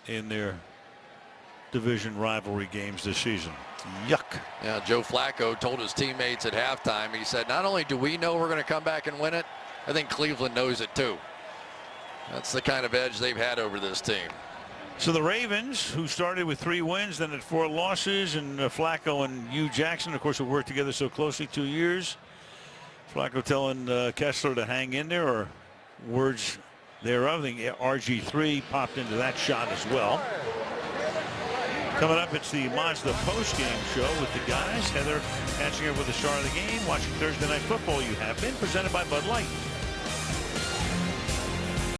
in their division rivalry games this season. Yuck. Yeah, Joe Flacco told his teammates at halftime, he said, not only do we know we're going to come back and win it, I think Cleveland knows it too. That's the kind of edge they've had over this team. So the Ravens, who started with 3 wins, then had 4 losses, and Flacco and Hugh Jackson, of course, have worked together so closely 2 years. Flacco telling Kessler to hang in there, or words thereof. I think RG3 popped into that shot as well. Coming up, it's the Mazda post-game show with the guys. Heather catching up with the start of the game, watching Thursday Night Football. You have been presented by Bud Light.